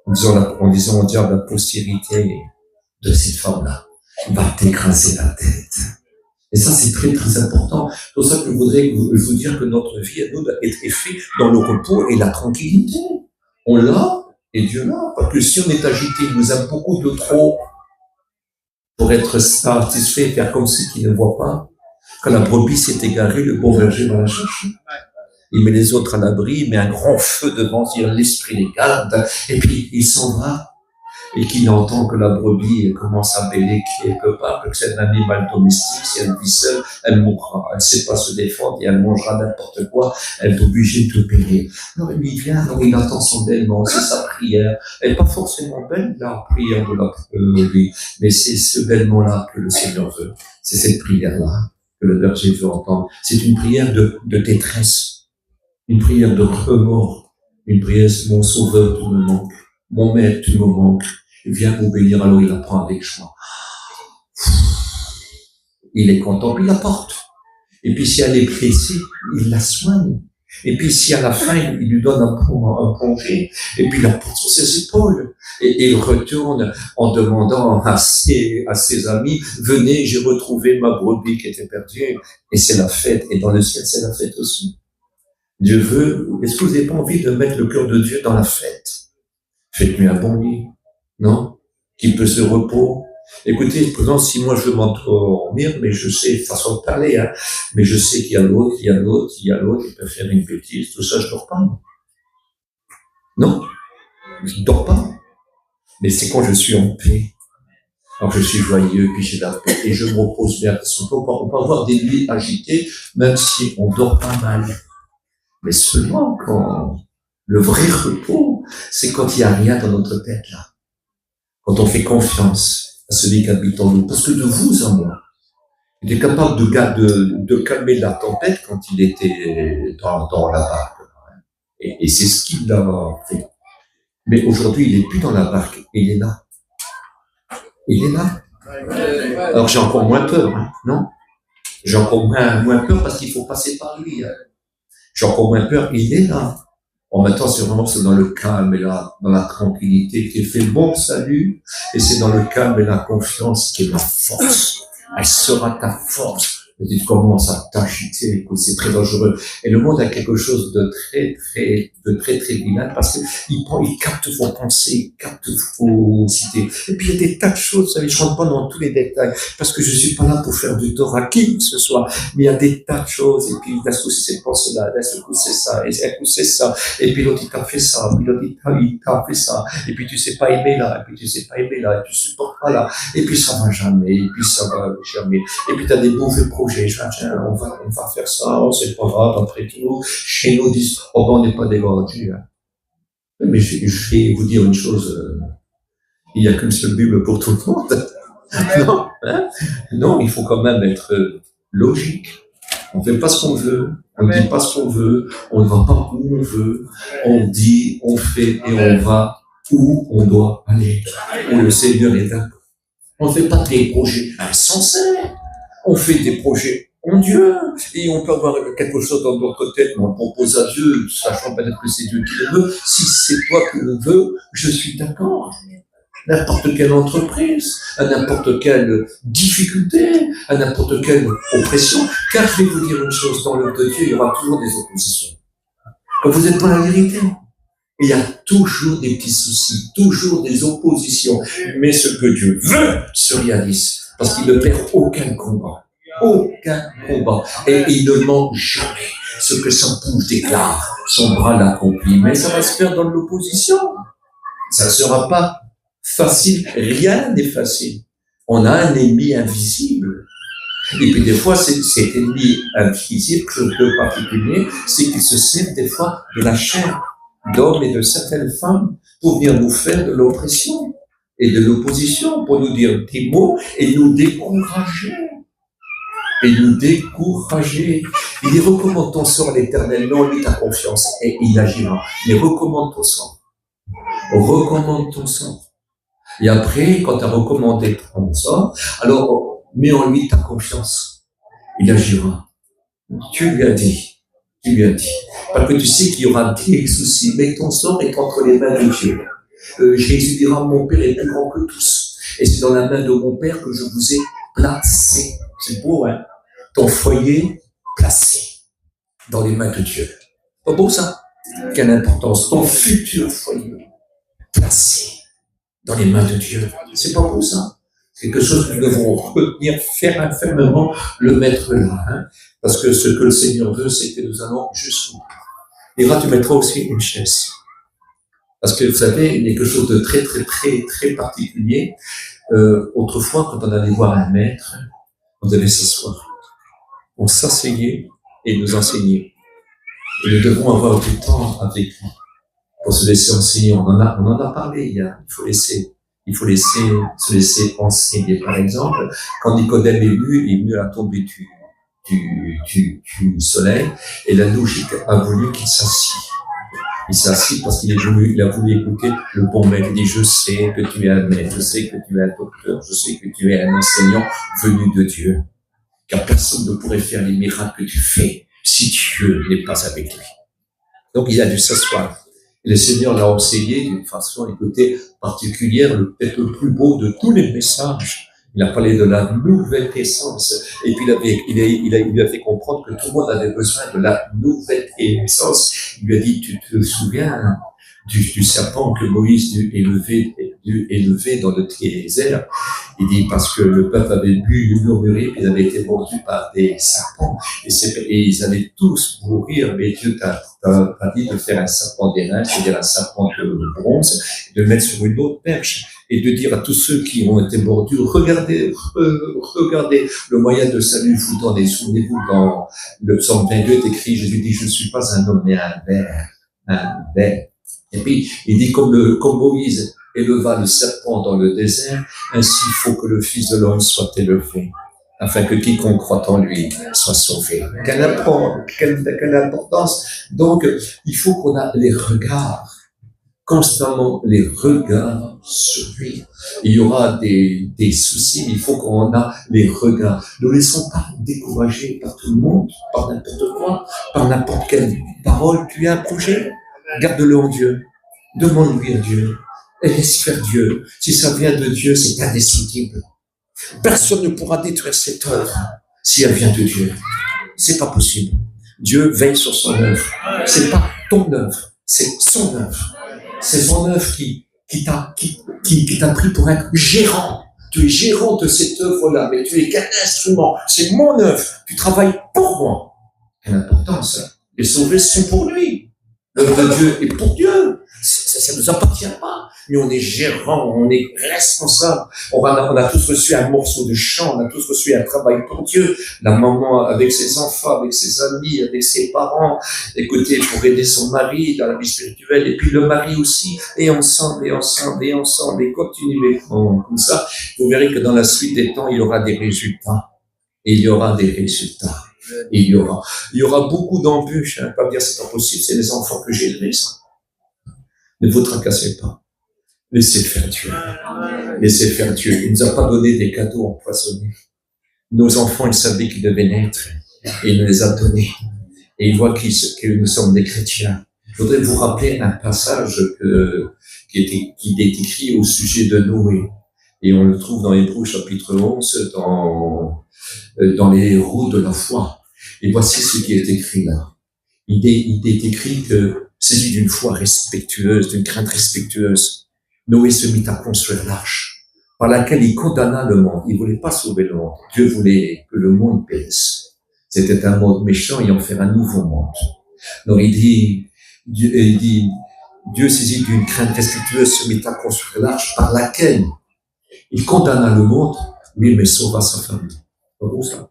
En disant au diable, la postérité de cette femme-là va t'écraser la tête. Et ça, c'est très, très important. C'est pour ça que je voudrais vous dire que notre vie, elle doit être faite dans le repos et la tranquillité. On l'a, et Dieu l'a. Parce que si on est agité, il nous aime beaucoup de trop pour être satisfait, faire comme ceux qui ne voient pas. Quand la brebis s'est égarée, le bon berger va la chercher. Il met les autres à l'abri, il met un grand feu devant, dire l'esprit les garde, et puis il s'en va. Et qu'il entend que la brebis commence à bêler quelque part, que c'est un animal domestique, si elle vit seule, elle mourra, elle ne sait pas se défendre et elle mangera n'importe quoi, elle est obligée de périr. Alors il vient, alors il attend son bêlement, c'est sa prière. Elle n'est pas forcément belle, la prière de la brebis, mais c'est ce bêlement-là que le Seigneur veut. C'est cette prière-là que le berger veut entendre. C'est une prière de détresse, une prière de remords, une prière, mon sauveur, tu me manques. Mon maître, tu me manques. Viens m'obéir, alors il la prend avec joie. Il est content, puis il la porte. Et puis si elle est blessée, il la soigne. Et puis si à la fin, il lui donne un congé, et puis il la porte sur ses épaules. Et il retourne en demandant à ses amis, venez, j'ai retrouvé ma brebis qui était perdue. Et c'est la fête. Et dans le ciel, c'est la fête aussi. Dieu veut, est-ce que vous n'avez pas envie de mettre le cœur de Dieu dans la fête? Faites-lui un bon lit, non? Qui peut se repos. Écoutez, par exemple, si moi je veux m'endormir, mais je sais, façon de parler, hein, mais je sais qu'il y a l'autre, il peut faire une bêtise, tout ça, je dors pas. Non? Je dors pas. Mais c'est quand je suis en paix, quand je suis joyeux, puis j'ai la paix, et je me repose bien. Parce qu'on peut avoir des nuits agitées, même si on dort pas mal. Mais seulement quand le vrai repos, c'est quand il n'y a rien dans notre tête, là. quand on fait confiance à celui qui habite en nous. Parce que de vous à moi, il était capable de calmer la tempête quand il était dans la barque. Et c'est ce qu'il a fait. Mais aujourd'hui, il n'est plus dans la barque, il est là. Il est là. Alors j'ai encore moins peur, hein, non? J'ai encore moins peur parce qu'il faut passer par lui. Hein. J'ai encore moins peur, il est là. En même temps, c'est vraiment dans le calme et dans la tranquillité qui fait le bon salut. Et c'est dans le calme et la confiance qui est ma force. Elle sera ta force. Et tu commences à t'agiter, écoute, c'est très dangereux. Et le monde a quelque chose de très vilain parce que il capte vos pensées, il capte vos idées. Et puis il y a des tas de choses, vous savez, je rentre pas dans tous les détails parce que je suis pas là pour faire du tort à qui que ce soit. Mais il y a des tas de choses. Et puis d'un coup c'est cette pensée-là, d'un coup c'est ça, et d'un coup c'est ça. Et puis l'autre il t'a fait ça, puis l'autre il t'a fait ça. Et puis tu sais pas aimer là, et puis tu sais pas aimer là, et tu supportes pas là. Et puis ça va jamais, et puis ça va jamais. Et puis t'as des mauvais projets. On va faire ça, c'est pas grave, après tout, chez nous, disent, oh ben, on n'est pas des vendus. Hein. Mais je vais vous dire une chose, il n'y a qu'une seule Bible pour tout le monde. Non, hein? Non, il faut quand même être logique. On fait pas ce qu'on veut, on ne dit pas ce qu'on veut, on ne va pas où on veut, on dit, on fait et on va où on doit aller. Où le Seigneur est d'accord. On ne fait pas des projets insensés. On fait des projets en Dieu, et on peut avoir quelque chose dans notre tête, mais on le propose à Dieu, sachant peut-être que c'est Dieu qui le veut. Si c'est toi qui le veux, je suis d'accord. N'importe quelle entreprise, à n'importe quelle difficulté, à n'importe quelle oppression, car je vais vous dire une chose, dans l'œuvre de Dieu, il y aura toujours des oppositions. Quand vous êtes dans la vérité, il y a toujours des petits soucis, toujours des oppositions, mais ce que Dieu veut se réalise. Parce qu'il ne perd aucun combat. Aucun combat. Et il ne manque jamais. Ce que sa bouche déclare, son bras l'accomplit. Mais ça va se faire dans l'opposition. Ça ne sera pas facile. Rien n'est facile. On a un ennemi invisible. Et puis des fois, cet ennemi invisible, chose de particulier, c'est qu'il se sert des fois de la chair d'hommes et de certaines femmes pour venir nous faire de l'oppression et de l'opposition, pour nous dire des mots et nous décourager. Et nous décourager. Il dit, recommande ton sort à l'Éternel, non, lui ta confiance, et il agira. Mais recommande ton sort. Recommande ton sort. Et après, quand tu as recommandé ton sort, alors mets en lui ta confiance. Il agira. Tu lui as dit. Tu lui as dit. Parce que tu sais qu'il y aura des soucis, mais ton sort est entre les mains de Dieu. Jésus dira, mon Père est plus grand que tous. Et c'est dans la main de mon Père que je vous ai placé. C'est beau, hein? Ton foyer placé dans les mains de Dieu. Pas beau ça? Quelle importance. Ton futur foyer placé dans les mains de Dieu. C'est pas beau ça? C'est quelque chose que nous devons retenir fermement, le mettre là. Hein? Parce que ce que le Seigneur veut, c'est que nous allons jusqu'au bout. Et là, tu mettras aussi une chaise. Parce que vous savez, il y a quelque chose de très particulier. Autrefois, quand on allait voir un maître, on devait s'asseoir. On s'asseyait et nous enseignait. Et nous devons avoir du temps avec lui pour se laisser enseigner. On en a parlé hier. Il faut se laisser enseigner. Par exemple, quand Nicodème est venu à la tombée du soleil, et la logique a voulu qu'il s'assied. Il s'est assis parce qu'il a voulu écouter le bon maître. Il dit, je sais que tu es un maître, je sais que tu es un docteur, je sais que tu es un enseignant venu de Dieu. Car personne ne pourrait faire les miracles que tu fais si Dieu n'est pas avec lui. Donc il a dû s'asseoir. Et le Seigneur l'a enseigné d'une façon, écoutez, particulière, peut-être le plus beau de tous les messages. Il a parlé de la nouvelle naissance. Et puis il lui a fait comprendre que tout le monde avait besoin de la nouvelle naissance. Il lui a dit, tu te souviens du serpent que Moïse élevé dans le désert. Il dit, parce que le peuple avait murmuré, ils avaient été mordus par des serpents. Et ils allaient tous mourir, mais Dieu t'a dit de faire un serpent d'airain, c'est-à-dire un serpent de bronze, de le mettre sur une autre perche. Et de dire à tous ceux qui ont été mordus, regardez le moyen de salut vous donnez. Souvenez-vous, dans le psaume 22 est écrit, Jésus dit, je ne suis pas un homme, mais un ver. Et puis, il dit comme Moïse éleva le serpent dans le désert, ainsi il faut que le Fils de l'homme soit élevé, afin que quiconque croit en lui soit sauvé. Quelle importance. Donc, il faut qu'on a les regards, constamment les regards sur lui. Il y aura des soucis, il faut qu'on a les regards. Ne laissons pas décourager par tout le monde, par n'importe quoi, par n'importe quelle parole. Tu as un projet, garde-le en Dieu. Demande-lui à Dieu. Et laisse faire Dieu. Si ça vient de Dieu, c'est indécidible. Personne ne pourra détruire cette œuvre si elle vient de Dieu. C'est pas possible. Dieu veille sur son œuvre. C'est pas ton œuvre, c'est son œuvre. C'est son œuvre qui t'a pris pour être gérant. Tu es gérant de cette œuvre-là, mais tu es qu'un instrument. C'est mon œuvre. Tu travailles pour moi. C'est important, ça. Les sauvés sont pour lui. L'œuvre de Dieu est pour Dieu. Ça nous appartient pas. Mais on est gérant, on est responsable. On a tous reçu un morceau de chant, on a tous reçu un travail pour Dieu. La maman avec ses enfants, avec ses amis, avec ses parents, écoutez, pour aider son mari dans la vie spirituelle, et puis le mari aussi, et ensemble, et continuez comme ça. Vous verrez que dans la suite des temps, il y aura des résultats. Et il y aura des résultats. Et il y aura beaucoup d'embûches. Pas dire c'est pas possible, c'est les enfants que j'ai élevés, ça. Ne vous tracassez pas. Laissez faire Dieu. Laissez faire Dieu. Il ne nous a pas donné des cadeaux empoisonnés. Nos enfants, ils savaient qu'ils devaient naître. Et il nous les a donnés. Et il voit que nous sommes des chrétiens. Je voudrais vous rappeler un passage qui est écrit au sujet de Noé. Et on le trouve dans Hébreux chapitre 11, dans les héros de la foi. Et voici ce qui est écrit là. Il est écrit que, saisi d'une foi respectueuse, d'une crainte respectueuse, Noé se mit à construire l'arche, par laquelle il condamna le monde. Il voulait pas sauver le monde. Dieu voulait que le monde périsse. C'était un monde méchant et en faire un nouveau monde. Donc il dit, Dieu saisi d'une crainte respectueuse se mit à construire l'arche par laquelle il condamna le monde, oui, mais sauva sa famille. Comment ça?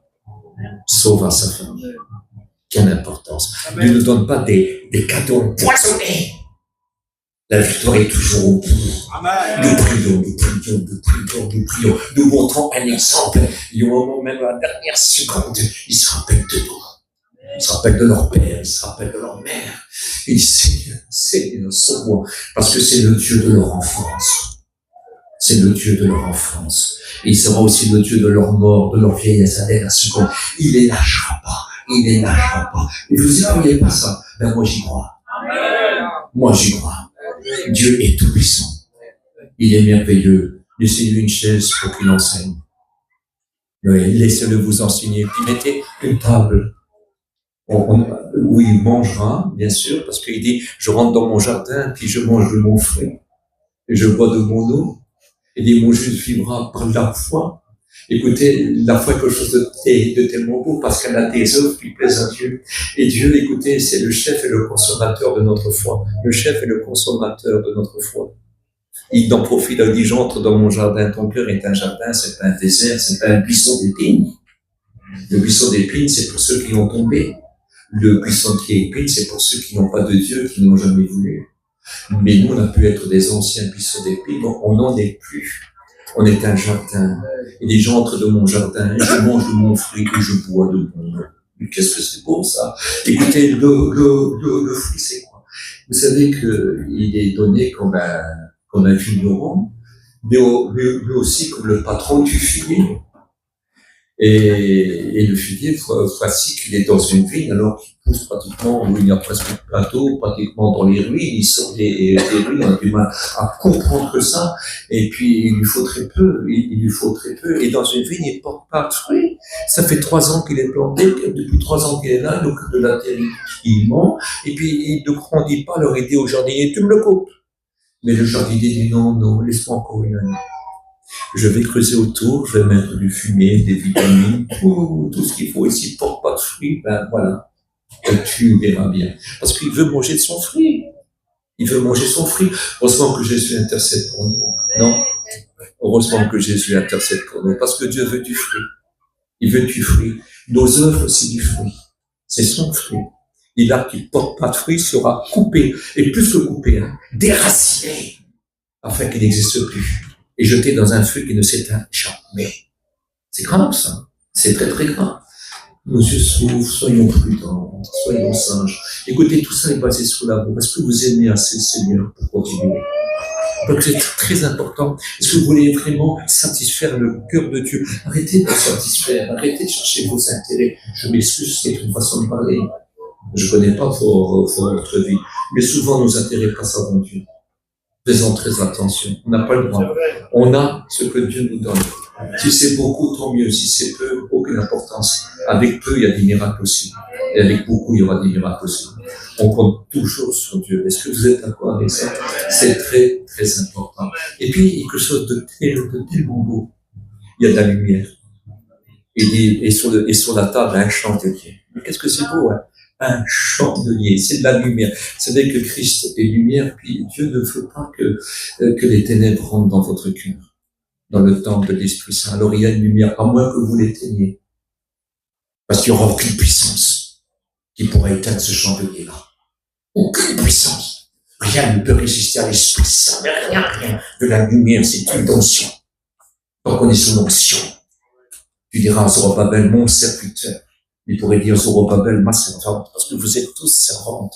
Sauva sa famille. Quelle importance. Amen. Dieu ne donne pas des cadeaux empoisonnés. La victoire est toujours au bout. Nous prions. Nous montrons un exemple. Et au moment même à la dernière seconde, ils se rappellent de nous. Ils se rappellent de leur père, ils se rappellent de leur mère. Ils disent, Seigneur, sauve-moi. Parce que c'est le Dieu de leur enfance. C'est le Dieu de leur enfance. Et il sera aussi le Dieu de leur mort, de leur vieillesse à la dernière seconde. Il les lâchera pas. Il les lâchera pas. Et vous y croyez pas ça? Ben moi j'y crois. Moi j'y crois. Dieu est tout puissant. Il est merveilleux. Laissez-lui une chaise pour qu'il enseigne. Oui, laissez-le vous enseigner. Puis mettez une table. Oui, il mangera, bien sûr, parce qu'il dit, je rentre dans mon jardin, puis je mange de mon fruit, et je bois de mon eau, et dit, mon juste vivra par la foi. Écoutez, la foi est quelque chose de tellement beau parce qu'elle a des œuvres qui plaisent à Dieu. Et Dieu, écoutez, c'est le chef et le consommateur de notre foi. Le chef et le consommateur de notre foi. Il en profite, il dit, j'entre dans mon jardin. Ton cœur est un jardin, c'est pas un désert, c'est pas un buisson d'épines. Le buisson d'épines, c'est pour ceux qui ont tombé. Le buisson qui est épine, c'est pour ceux qui n'ont pas de Dieu, qui n'ont jamais voulu. Mais nous, on a pu être des anciens buissons d'épines, on n'en est plus. On est un jardin. Et les gens entrent de mon jardin, et je mange de mon fruit, et je bois de mon eau. Mais qu'est-ce que c'est beau, ça? Écoutez, le fruit, c'est quoi? Vous savez qu'il est donné comme un vigneron, mais aussi comme le patron du figuier. Et le figuier, voici qu'il est dans une vigne, alors qu'il pousse pratiquement, où il y a presque de plateau, pratiquement dans les ruines, il sort des ruines, on a du mal à comprendre ça, et puis il lui faut très peu, et dans une vigne, il porte pas de fruits. Ça fait 3 ans qu'il est planté, depuis 3 ans qu'il est là, il occupe de la terre, il ment, et puis il ne grandit pas, leur idée au jardinier, tu me le coupes. Mais le jardinier dit non, laisse-moi encore une année. Je vais creuser autour, je vais mettre du fumier, des vitamines, tout ce qu'il faut. Et s'il porte pas de fruits, ben voilà, tu verras bien. Parce qu'il veut manger de son fruit. Il veut manger son fruit. Heureusement que Jésus intercède pour nous. Non? Heureusement que Jésus intercède pour nous. Parce que Dieu veut du fruit. Il veut du fruit. Nos œuvres, c'est du fruit. C'est son fruit. Et l'arbre qui ne porte pas de fruits sera coupé, et plus que coupé, hein, déraciné, afin qu'il n'existe plus, et jeté dans un feu qui ne s'éteint jamais. C'est grave, ça. C'est très, très grave. Nos yeux s'ouvrent, soyons prudents, soyons sages. Écoutez, tout ça est basé sur l'amour. Est-ce que vous aimez assez le Seigneur pour continuer? Donc c'est très important. Est-ce que vous voulez vraiment satisfaire le cœur de Dieu? Arrêtez de vous satisfaire, arrêtez de chercher vos intérêts. Je m'excuse, c'est une façon de parler. Je ne connais pas votre vie, mais souvent nos intérêts passent avant Dieu. Faisons très attention. On n'a pas le droit. On a ce que Dieu nous donne. Si c'est beaucoup, tant mieux. Si c'est peu, aucune importance. Avec peu, il y a des miracles aussi. Et avec beaucoup, il y aura des miracles aussi. On compte toujours sur Dieu. Est-ce que vous êtes d'accord avec ça? C'est très, très important. Et puis, il y a quelque chose de tellement beau. Il y a de la lumière. Et sur la table, un chandelier. Mais qu'est-ce que c'est beau, hein? Un chandelier, c'est de la lumière. Vous savez que Christ est lumière, puis Dieu ne veut pas que les ténèbres rentrent dans votre cœur, dans le temple de l'Esprit Saint. Alors il y a une lumière, à moins que vous l'éteigniez. Parce qu'il n'y aura aucune puissance qui pourra éteindre ce chandelier-là. Aucune puissance. Rien ne peut résister à l'Esprit Saint. Rien. De la lumière, c'est une onction. Donc on est sous l'onction. Tu diras à Zorobabel, mon serviteur. Il pourrait dire Zorobabel, ma servante, parce que vous êtes tous servantes,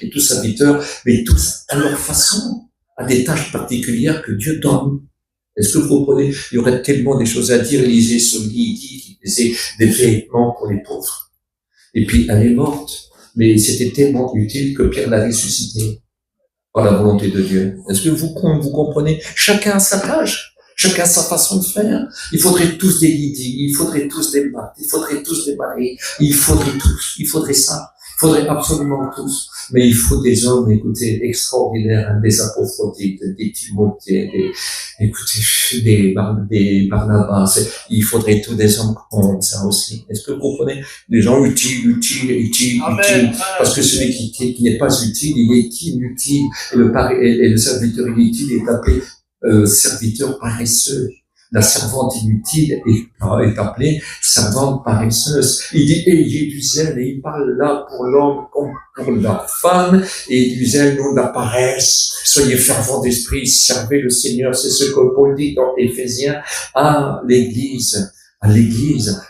et tous serviteurs, mais tous à leur façon, à des tâches particulières que Dieu donne. Est-ce que vous comprenez? Il y aurait tellement des choses à dire. Élisée se dit, il faisait des vêtements pour les pauvres. Et puis, elle est morte. Mais c'était tellement utile que Pierre l'a ressuscité par la volonté de Dieu. Est-ce que vous comprenez? Chacun a sa tâche. Chacun sa façon de faire. Il faudrait tous des Lydie, il faudrait tous des Matt, il faudrait tous des Marie, il faudrait ça. Il faudrait absolument tous. Mais il faut des hommes, écoutez, extraordinaires, hein, des apophotiques, des Timothée, des Barnabas. Il faudrait tous des hommes comme ça aussi. Est-ce que vous comprenez? Des gens utiles. Parce que celui qui n'est pas utile, il est inutile. Et le serviteur inutile est appelé serviteur paresseux. La servante inutile est appelée servante paresseuse. Il dit, ayez du zèle, et il parle là pour l'homme comme pour la femme, et du zèle, non de la paresse. Soyez fervents d'esprit, servez le Seigneur. C'est ce que Paul dit dans Éphésiens à l'église,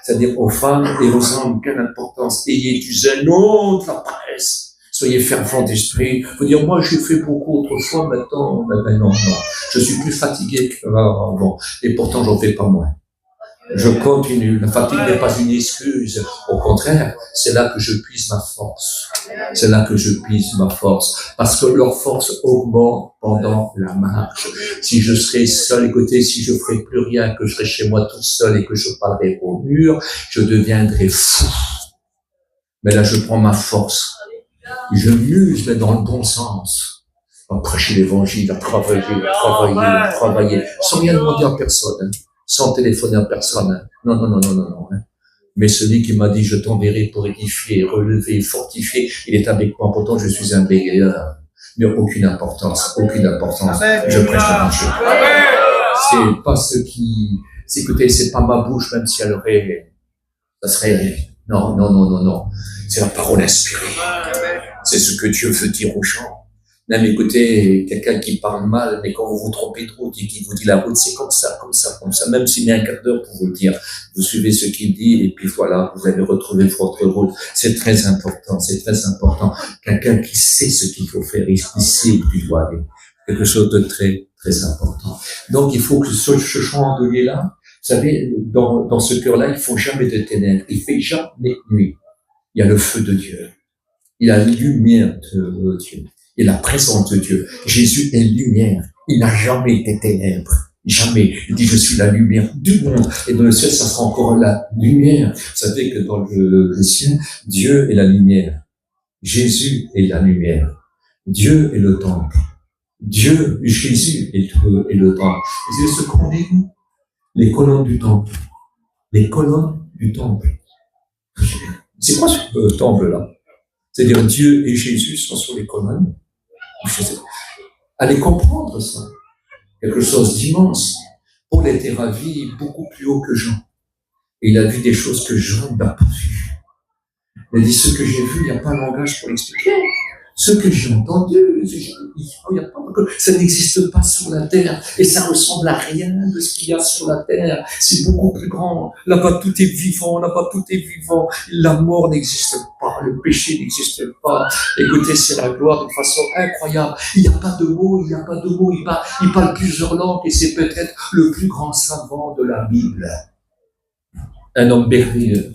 c'est-à-dire aux femmes et aux hommes. Quelle importance. Ayez du zèle, non de la paresse. Soyez fervents d'esprit. Faut dire, moi, j'ai fait beaucoup autrefois, maintenant, non. Je suis plus fatigué qu'avant. Et pourtant, j'en fais pas moins. Je continue. La fatigue n'est pas une excuse. Au contraire, c'est là que je puise ma force. Parce que leur force augmente pendant la marche. Si je serais seul, écoutez, si je ferais plus rien, que je serais chez moi tout seul et que je parlerais au mur, je deviendrais fou. Mais là, je prends ma force. Je m'use, mais dans le bon sens. À prêcher l'évangile, à travailler, sans rien demander à personne, hein, sans téléphoner à personne. Hein. Non. Hein. Mais celui qui m'a dit, je t'enverrai pour édifier, relever, fortifier, il est avec moi. Pourtant, je suis un bégayeur. Mais aucune importance. Je prêche l'évangile. C'est pas ce qui... Écoutez, c'est pas ma bouche, même si elle aurait... Ça serait... Non. C'est la parole inspirée. C'est ce que Dieu veut dire aux gens. Même écoutez, quelqu'un qui parle mal, mais quand vous vous trompez de route et qu'il vous dit la route, c'est comme ça. Même s'il met un quart d'heure pour vous le dire, vous suivez ce qu'il dit et puis voilà, vous allez retrouver votre route. C'est très important. Quelqu'un qui sait ce qu'il faut faire, il sait où il doit aller. Quelque chose de très, très important. Donc, il faut que ce chandelier-là, vous savez, dans ce cœur-là, il faut jamais de ténèbres. Il fait jamais nuit. Il y a le feu de Dieu. Il y a la lumière de Dieu. Et la présence de Dieu. Jésus est lumière. Il n'a jamais été ténèbres. Jamais. Il dit, je suis la lumière du monde. Et dans le ciel, ça sera encore la lumière. Vous savez que dans le ciel, Dieu est la lumière. Jésus est la lumière. Dieu est le temple. Jésus est le temple. Vous savez ce qu'on dit? Les colonnes du temple. C'est quoi ce temple-là? C'est-à-dire Dieu et Jésus sont sur les colonnes. Allez comprendre ça. Quelque chose d'immense. Paul était ravi beaucoup plus haut que Jean. Et il a vu des choses que Jean n'a pas vues. Elle dit, ce que j'ai vu, il n'y a pas un langage pour l'expliquer. Ce que j'ai entendu, ça n'existe pas sur la terre et ça ressemble à rien de ce qu'il y a sur la terre. C'est beaucoup plus grand. Là-bas, tout est vivant. Là-bas, tout est vivant. La mort n'existe pas. Le péché n'existe pas. Écoutez, c'est la gloire d'une façon incroyable. Il n'y a pas de mots. Il n'y a pas de mots. Il parle plusieurs langues et c'est peut-être le plus grand savant de la Bible. Un homme merveilleux.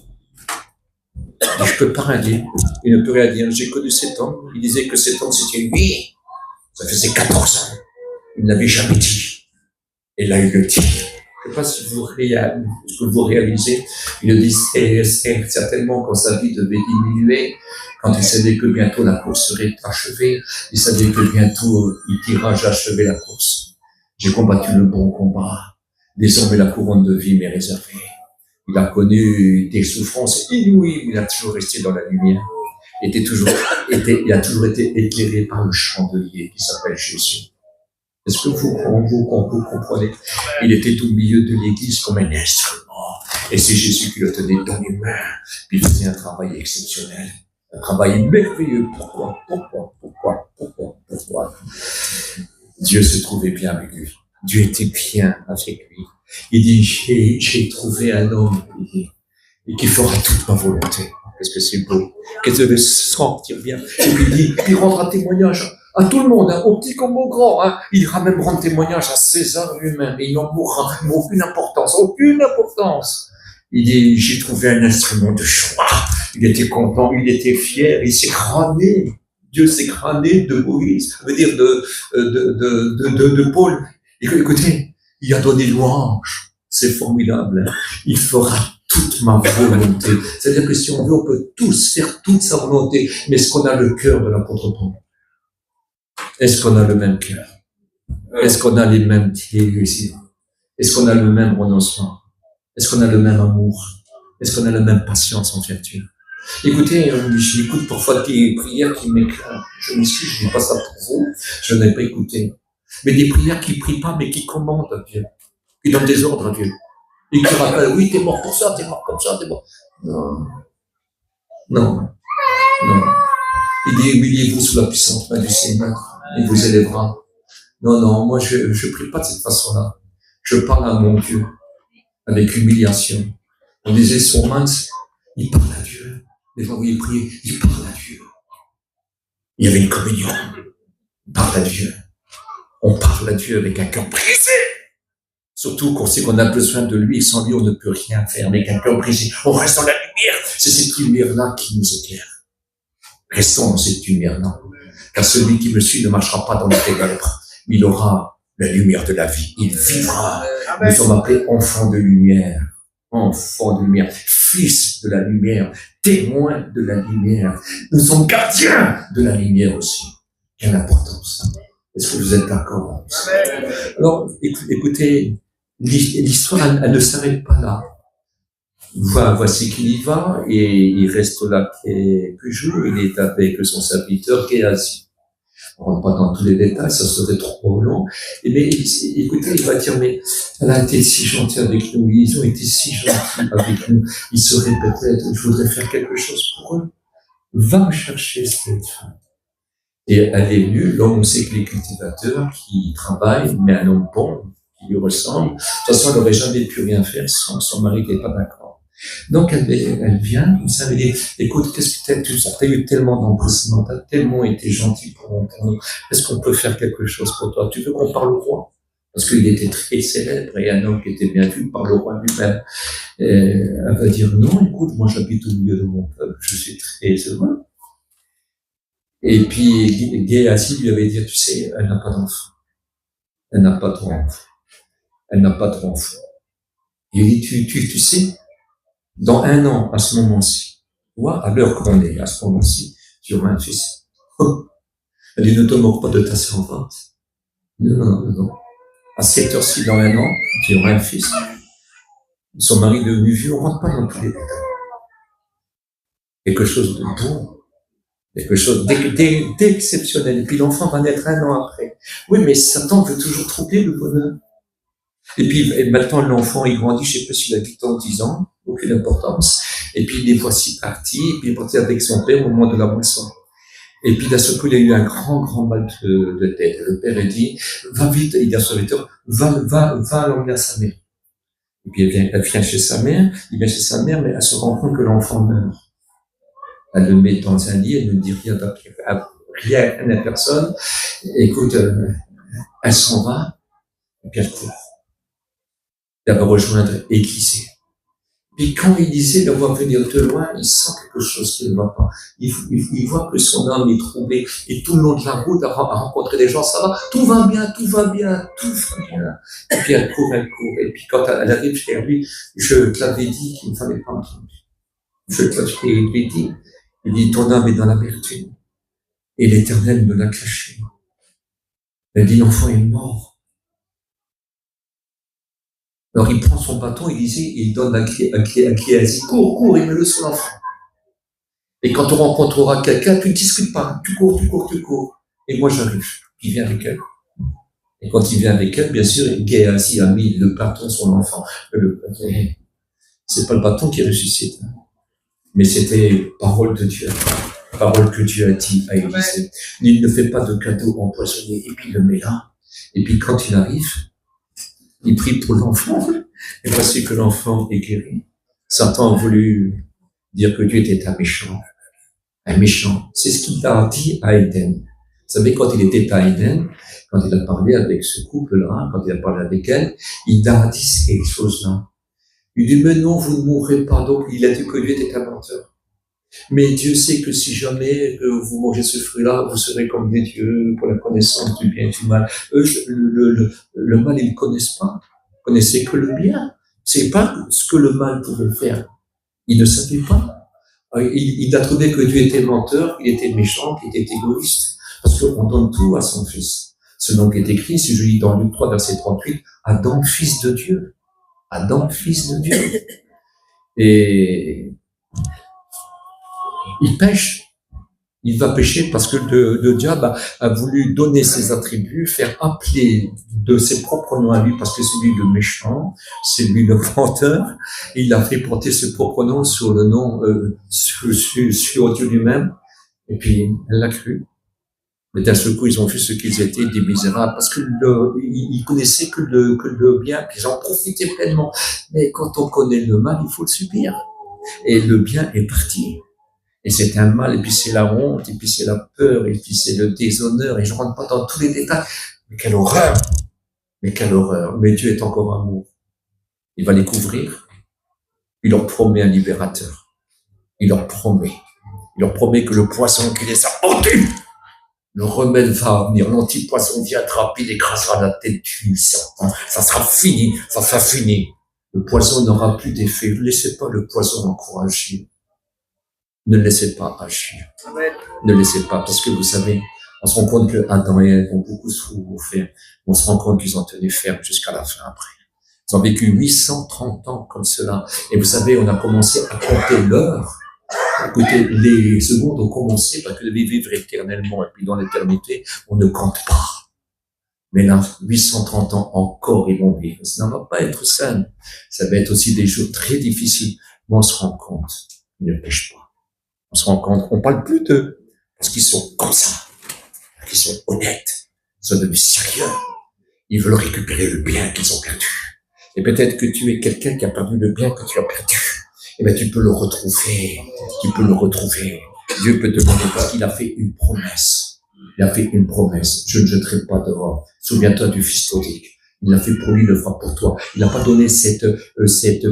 Je peux pas rien dire. Il ne peut rien dire. J'ai connu cet homme. Il disait que cet homme, c'était lui. Ça faisait 14 ans. Il n'avait jamais dit. Et là, il le dit. Je ne sais pas si vous réalisez. Il le disait certainement quand sa vie devait diminuer, quand il savait que bientôt la course serait achevée. Il savait que bientôt il dira, j'ai achevé la course. J'ai combattu le bon combat. Désormais, la couronne de vie m'est réservée. Il a connu des souffrances inouïes, mais il a toujours resté dans la lumière. Il a toujours été éclairé par le chandelier qui s'appelle Jésus. Est-ce que vous comprenez? Il était au milieu de l'église comme un instrument. Et c'est Jésus qui le tenait dans les mains. Puis il faisait un travail exceptionnel. Un travail merveilleux. Pourquoi? Dieu se trouvait bien avec lui. Dieu était bien avec lui. Il dit, j'ai trouvé un homme et qui fera toute ma volonté. Qu'est-ce que c'est beau. Qu'est-ce que je vais sentir bien. Et puis il rendra témoignage à tout le monde, hein, au petit comme au grand. Hein. Il ira même rendre témoignage à César lui-même. Et il n'en mourra aucune importance. Il dit, j'ai trouvé un instrument de joie. Il était content, il était fier, il s'est crâné. Dieu s'est crâné de Moïse, ça veut dire de Paul. Écoutez, il a donné louange. C'est formidable. Hein. Il fera toute ma volonté. C'est-à-dire que si on veut, on peut tous faire toute sa volonté. Mais est-ce qu'on a le cœur de l'apôtre Paul? Est-ce qu'on a le même cœur? Est-ce qu'on a les mêmes désirs? Est-ce qu'on a le même renoncement? Est-ce qu'on a le même amour? Est-ce qu'on a la même patience en vertu? Écoutez, j'écoute parfois des prières qui m'éclairent. Je m'excuse, je ne dis pas ça pour vous. Je n'ai pas écouté. Mais des prières qui ne prient pas, mais qui commandent à Dieu. Qui donnent des ordres à Dieu. Et qui rappellent, oui, t'es mort pour ça, t'es mort comme ça, t'es mort. Non. Il dit, humiliez-vous sous la puissante main du Seigneur. Il vous élèvera. Non, moi, je prie pas de cette façon-là. Je parle à mon Dieu. Avec humiliation. On disait, son mince, il parle à Dieu. Les fois où il priait, il parle à Dieu. Il y avait une communion. Il parle à Dieu. On parle à Dieu avec un cœur brisé. Surtout qu'on sait qu'on a besoin de lui et sans lui, on ne peut rien faire. Avec un cœur brisé, on reste dans la lumière. C'est cette lumière-là qui nous éclaire. Restons dans cette lumière-là. Car celui qui me suit ne marchera pas dans les ténèbres. Il aura la lumière de la vie. Il vivra. Nous sommes appelés enfants de lumière. Enfants de lumière. Fils de la lumière. Témoins de la lumière. Nous sommes gardiens de la lumière aussi. Quelle importance. Est-ce que vous êtes d'accord? Alors, écoutez, l'histoire, elle ne s'arrête pas là. Voici qu'il y va, et il reste là quelques jours, il est avec son serviteur Géasi. On ne rentre pas dans tous les détails, ça serait trop long. Mais écoutez, il va dire, mais elle a été si gentille avec nous, ils ont été si gentils avec nous, il serait peut-être, je voudrais faire quelque chose pour eux. Va chercher cette femme. Et elle est venue, l'homme, on sait que les cultivateurs qui travaillent, mais un homme bon, qui lui ressemble, de toute façon, elle n'aurait jamais pu rien faire sans son mari qui n'est pas d'accord. Donc, elle vient, vous savez, écoute, qu'est-ce que t'as eu tellement d'empressement, t'as tellement été gentil pour nous, est-ce qu'on peut faire quelque chose pour toi? Tu veux qu'on parle au roi? Parce qu'il était très célèbre et un homme qui était bien vu par le roi lui-même. Elle va dire, non, écoute, moi j'habite au milieu de mon peuple, je suis très heureux. Et puis, Géasi lui avait dit, tu sais, elle n'a pas d'enfant. Elle n'a pas de enfant. Il dit, tu sais, dans 1 an, à ce moment-ci, à l'heure qu'on est, à ce moment-ci, tu auras un fils. Elle dit, ne te moque pas de ta servante. Non. À cette heure-ci, dans 1 an, tu auras un fils. Son mari devenu vieux, on ne rentre pas dans tous les détails. Quelque chose de bon. Quelque chose d'exceptionnel. Et puis l'enfant va naître 1 an après. Oui, mais Satan veut toujours troubler le bonheur. Et puis maintenant, l'enfant, il grandit, je ne sais pas s'il a 8 ans, 10 ans, aucune importance. Et puis les voici partis, et puis il est parti avec son père au moment de la moisson. Et puis d'un seul coup, il a eu un grand mal de tête. Le père a dit, va vite, il dit à son serviteur, va l'emmener à sa mère. Et puis elle vient chez sa mère, mais elle se rend compte que l'enfant meurt. Elle le met dans un lit, elle ne dit rien à personne. Écoute, elle s'en va, et puis elle court. Elle va rejoindre Élisée. Puis quand Élisée le voit venir de loin, il sent quelque chose qui ne va pas. Il voit que son âme est troublée. Et tout le long de la route, à rencontrer des gens, ça va, tout va bien. Et puis elle court. Et puis quand elle arrive chez lui, je te l'avais dit qu'il ne fallait pas me tromper. Je te l'avais dit. Il dit, ton âme est dans l'amertume. Et l'Éternel me l'a caché. Elle dit, l'enfant est mort. Alors il prend son bâton, il donne un clé à Géasi. Cours, et mets-le sur l'enfant. Et quand on rencontrera quelqu'un, tu ne discutes pas. Tu cours. Et moi j'arrive. Il vient avec elle. Et quand il vient avec elle, bien sûr, Géasi a mis le bâton sur l'enfant. C'est pas le bâton qui ressuscite. Mais c'était parole de Dieu. Parole que Dieu a dit à Élisée. Il ne fait pas de cadeau empoisonné. Et puis il le met là. Et puis quand il arrive, il prie pour l'enfant. Et voici que l'enfant est guéri. Satan a voulu dire que Dieu était un méchant. Un méchant. C'est ce qu'il a dit à Éden. Vous savez, quand il était à Éden, quand il a parlé avec ce couple-là, quand il a parlé avec elle, il a dit ces choses-là. Il dit, mais non, vous ne mourrez pas. Donc, il a dit que Dieu était un menteur. Mais Dieu sait que si jamais vous mangez ce fruit-là, vous serez comme des dieux pour la connaissance du bien et du mal. Eux, le mal, ils ne connaissent pas. Ils connaissaient que le bien. C'est pas ce que le mal pouvait faire. Ils ne savaient pas. Il a trouvé que Dieu était menteur, qu'il était méchant, qu'il était égoïste. Parce qu'on donne tout à son fils. Ce nom qui est écrit, si je lis dans Luc 3, verset 38, Adam, fils de Dieu. Adam, fils de Dieu. Et il pêche. Il va pécher parce que le diable a voulu donner ses attributs, faire appeler de ses propres noms à lui parce que c'est lui le méchant, c'est lui le menteur. Et il a fait porter ce propre nom sur le nom, sur Dieu lui-même. Et puis, elle l'a cru. Mais d'un seul coup, ils ont vu ce qu'ils étaient, des misérables, parce que ils connaissaient que le bien, qu'ils en profitaient pleinement. Mais quand on connaît le mal, il faut le subir. Et le bien est parti. Et c'est un mal, et puis c'est la honte, et puis c'est la peur, et puis c'est le déshonneur, et je rentre pas dans tous les détails. Mais quelle horreur! Mais Dieu est encore amour. Il va les couvrir. Il leur promet un libérateur. Il leur promet que le poisson qui les a mordus, le remède va venir, l'anti-poisson viendra, puis il écrasera la tête du serpent. Ça sera fini. Le poison n'aura plus d'effet. Ne laissez pas le poison encourager. Ne laissez pas agir. Ne laissez pas, parce que vous savez, on se rend compte que Adam et Ève ont beaucoup souffert. On se rend compte qu'ils ont tenu ferme jusqu'à la fin après. Ils ont vécu 830 ans comme cela. Et vous savez, on a commencé à compter l'heure. Écoutez, les secondes ont commencé parce que de vivre éternellement et puis dans l'éternité, on ne compte pas. Mais là, 830 ans encore, ils vont vivre. Ça ne va pas être simple. Ça va être aussi des jours très difficiles. Mais on se rend compte, ils ne pêchent pas. On se rend compte, on parle plus d'eux, parce qu'ils sont comme ça, qu'ils sont honnêtes, ils sont devenus sérieux. Ils veulent récupérer le bien qu'ils ont perdu. Et peut-être que tu es quelqu'un qui a perdu le bien que tu as perdu. Eh bien, tu peux le retrouver. Dieu peut te demander parce qu'il a fait une promesse. Je ne jetterai pas dehors. Souviens-toi du fils prodigue. Il l'a fait pour lui, il le fera pour toi. Il n'a pas donné cette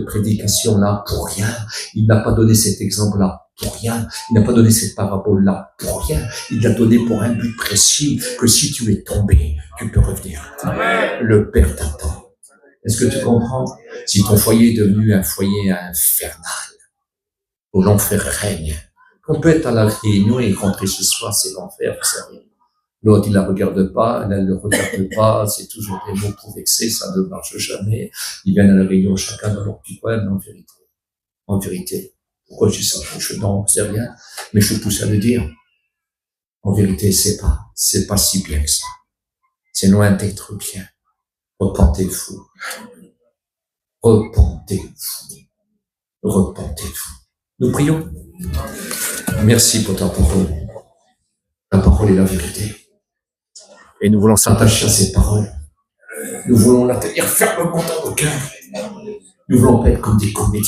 prédication-là pour rien. Il n'a pas donné cet exemple-là pour rien. Il n'a pas donné cette parabole-là pour rien. Il l'a donné pour un but précis, que si tu es tombé, tu peux revenir. Amen. Le Père t'attend. Est-ce que tu comprends? Si ton foyer est devenu un foyer infernal, où l'enfer règne, on peut être à la réunion et rentrer ce soir, c'est l'enfer, vous savez. L'autre, il la regarde pas, elle ne le regarde pas, c'est toujours des mots pour vexer, ça ne marche jamais. Ils viennent à la réunion, chacun dans leur petit coin, mais en vérité. Pourquoi je dis ça? Je n'en sais rien, mais je pousse à le dire. En vérité, c'est pas si bien que ça. C'est loin d'être bien. Repentez-vous. Repentez-vous. Nous prions. Merci pour ta parole. Ta parole est la vérité. Et nous voulons s'attacher à cette parole. Nous voulons la tenir fermement dans nos cœurs. Nous voulons pas être comme des comédiens.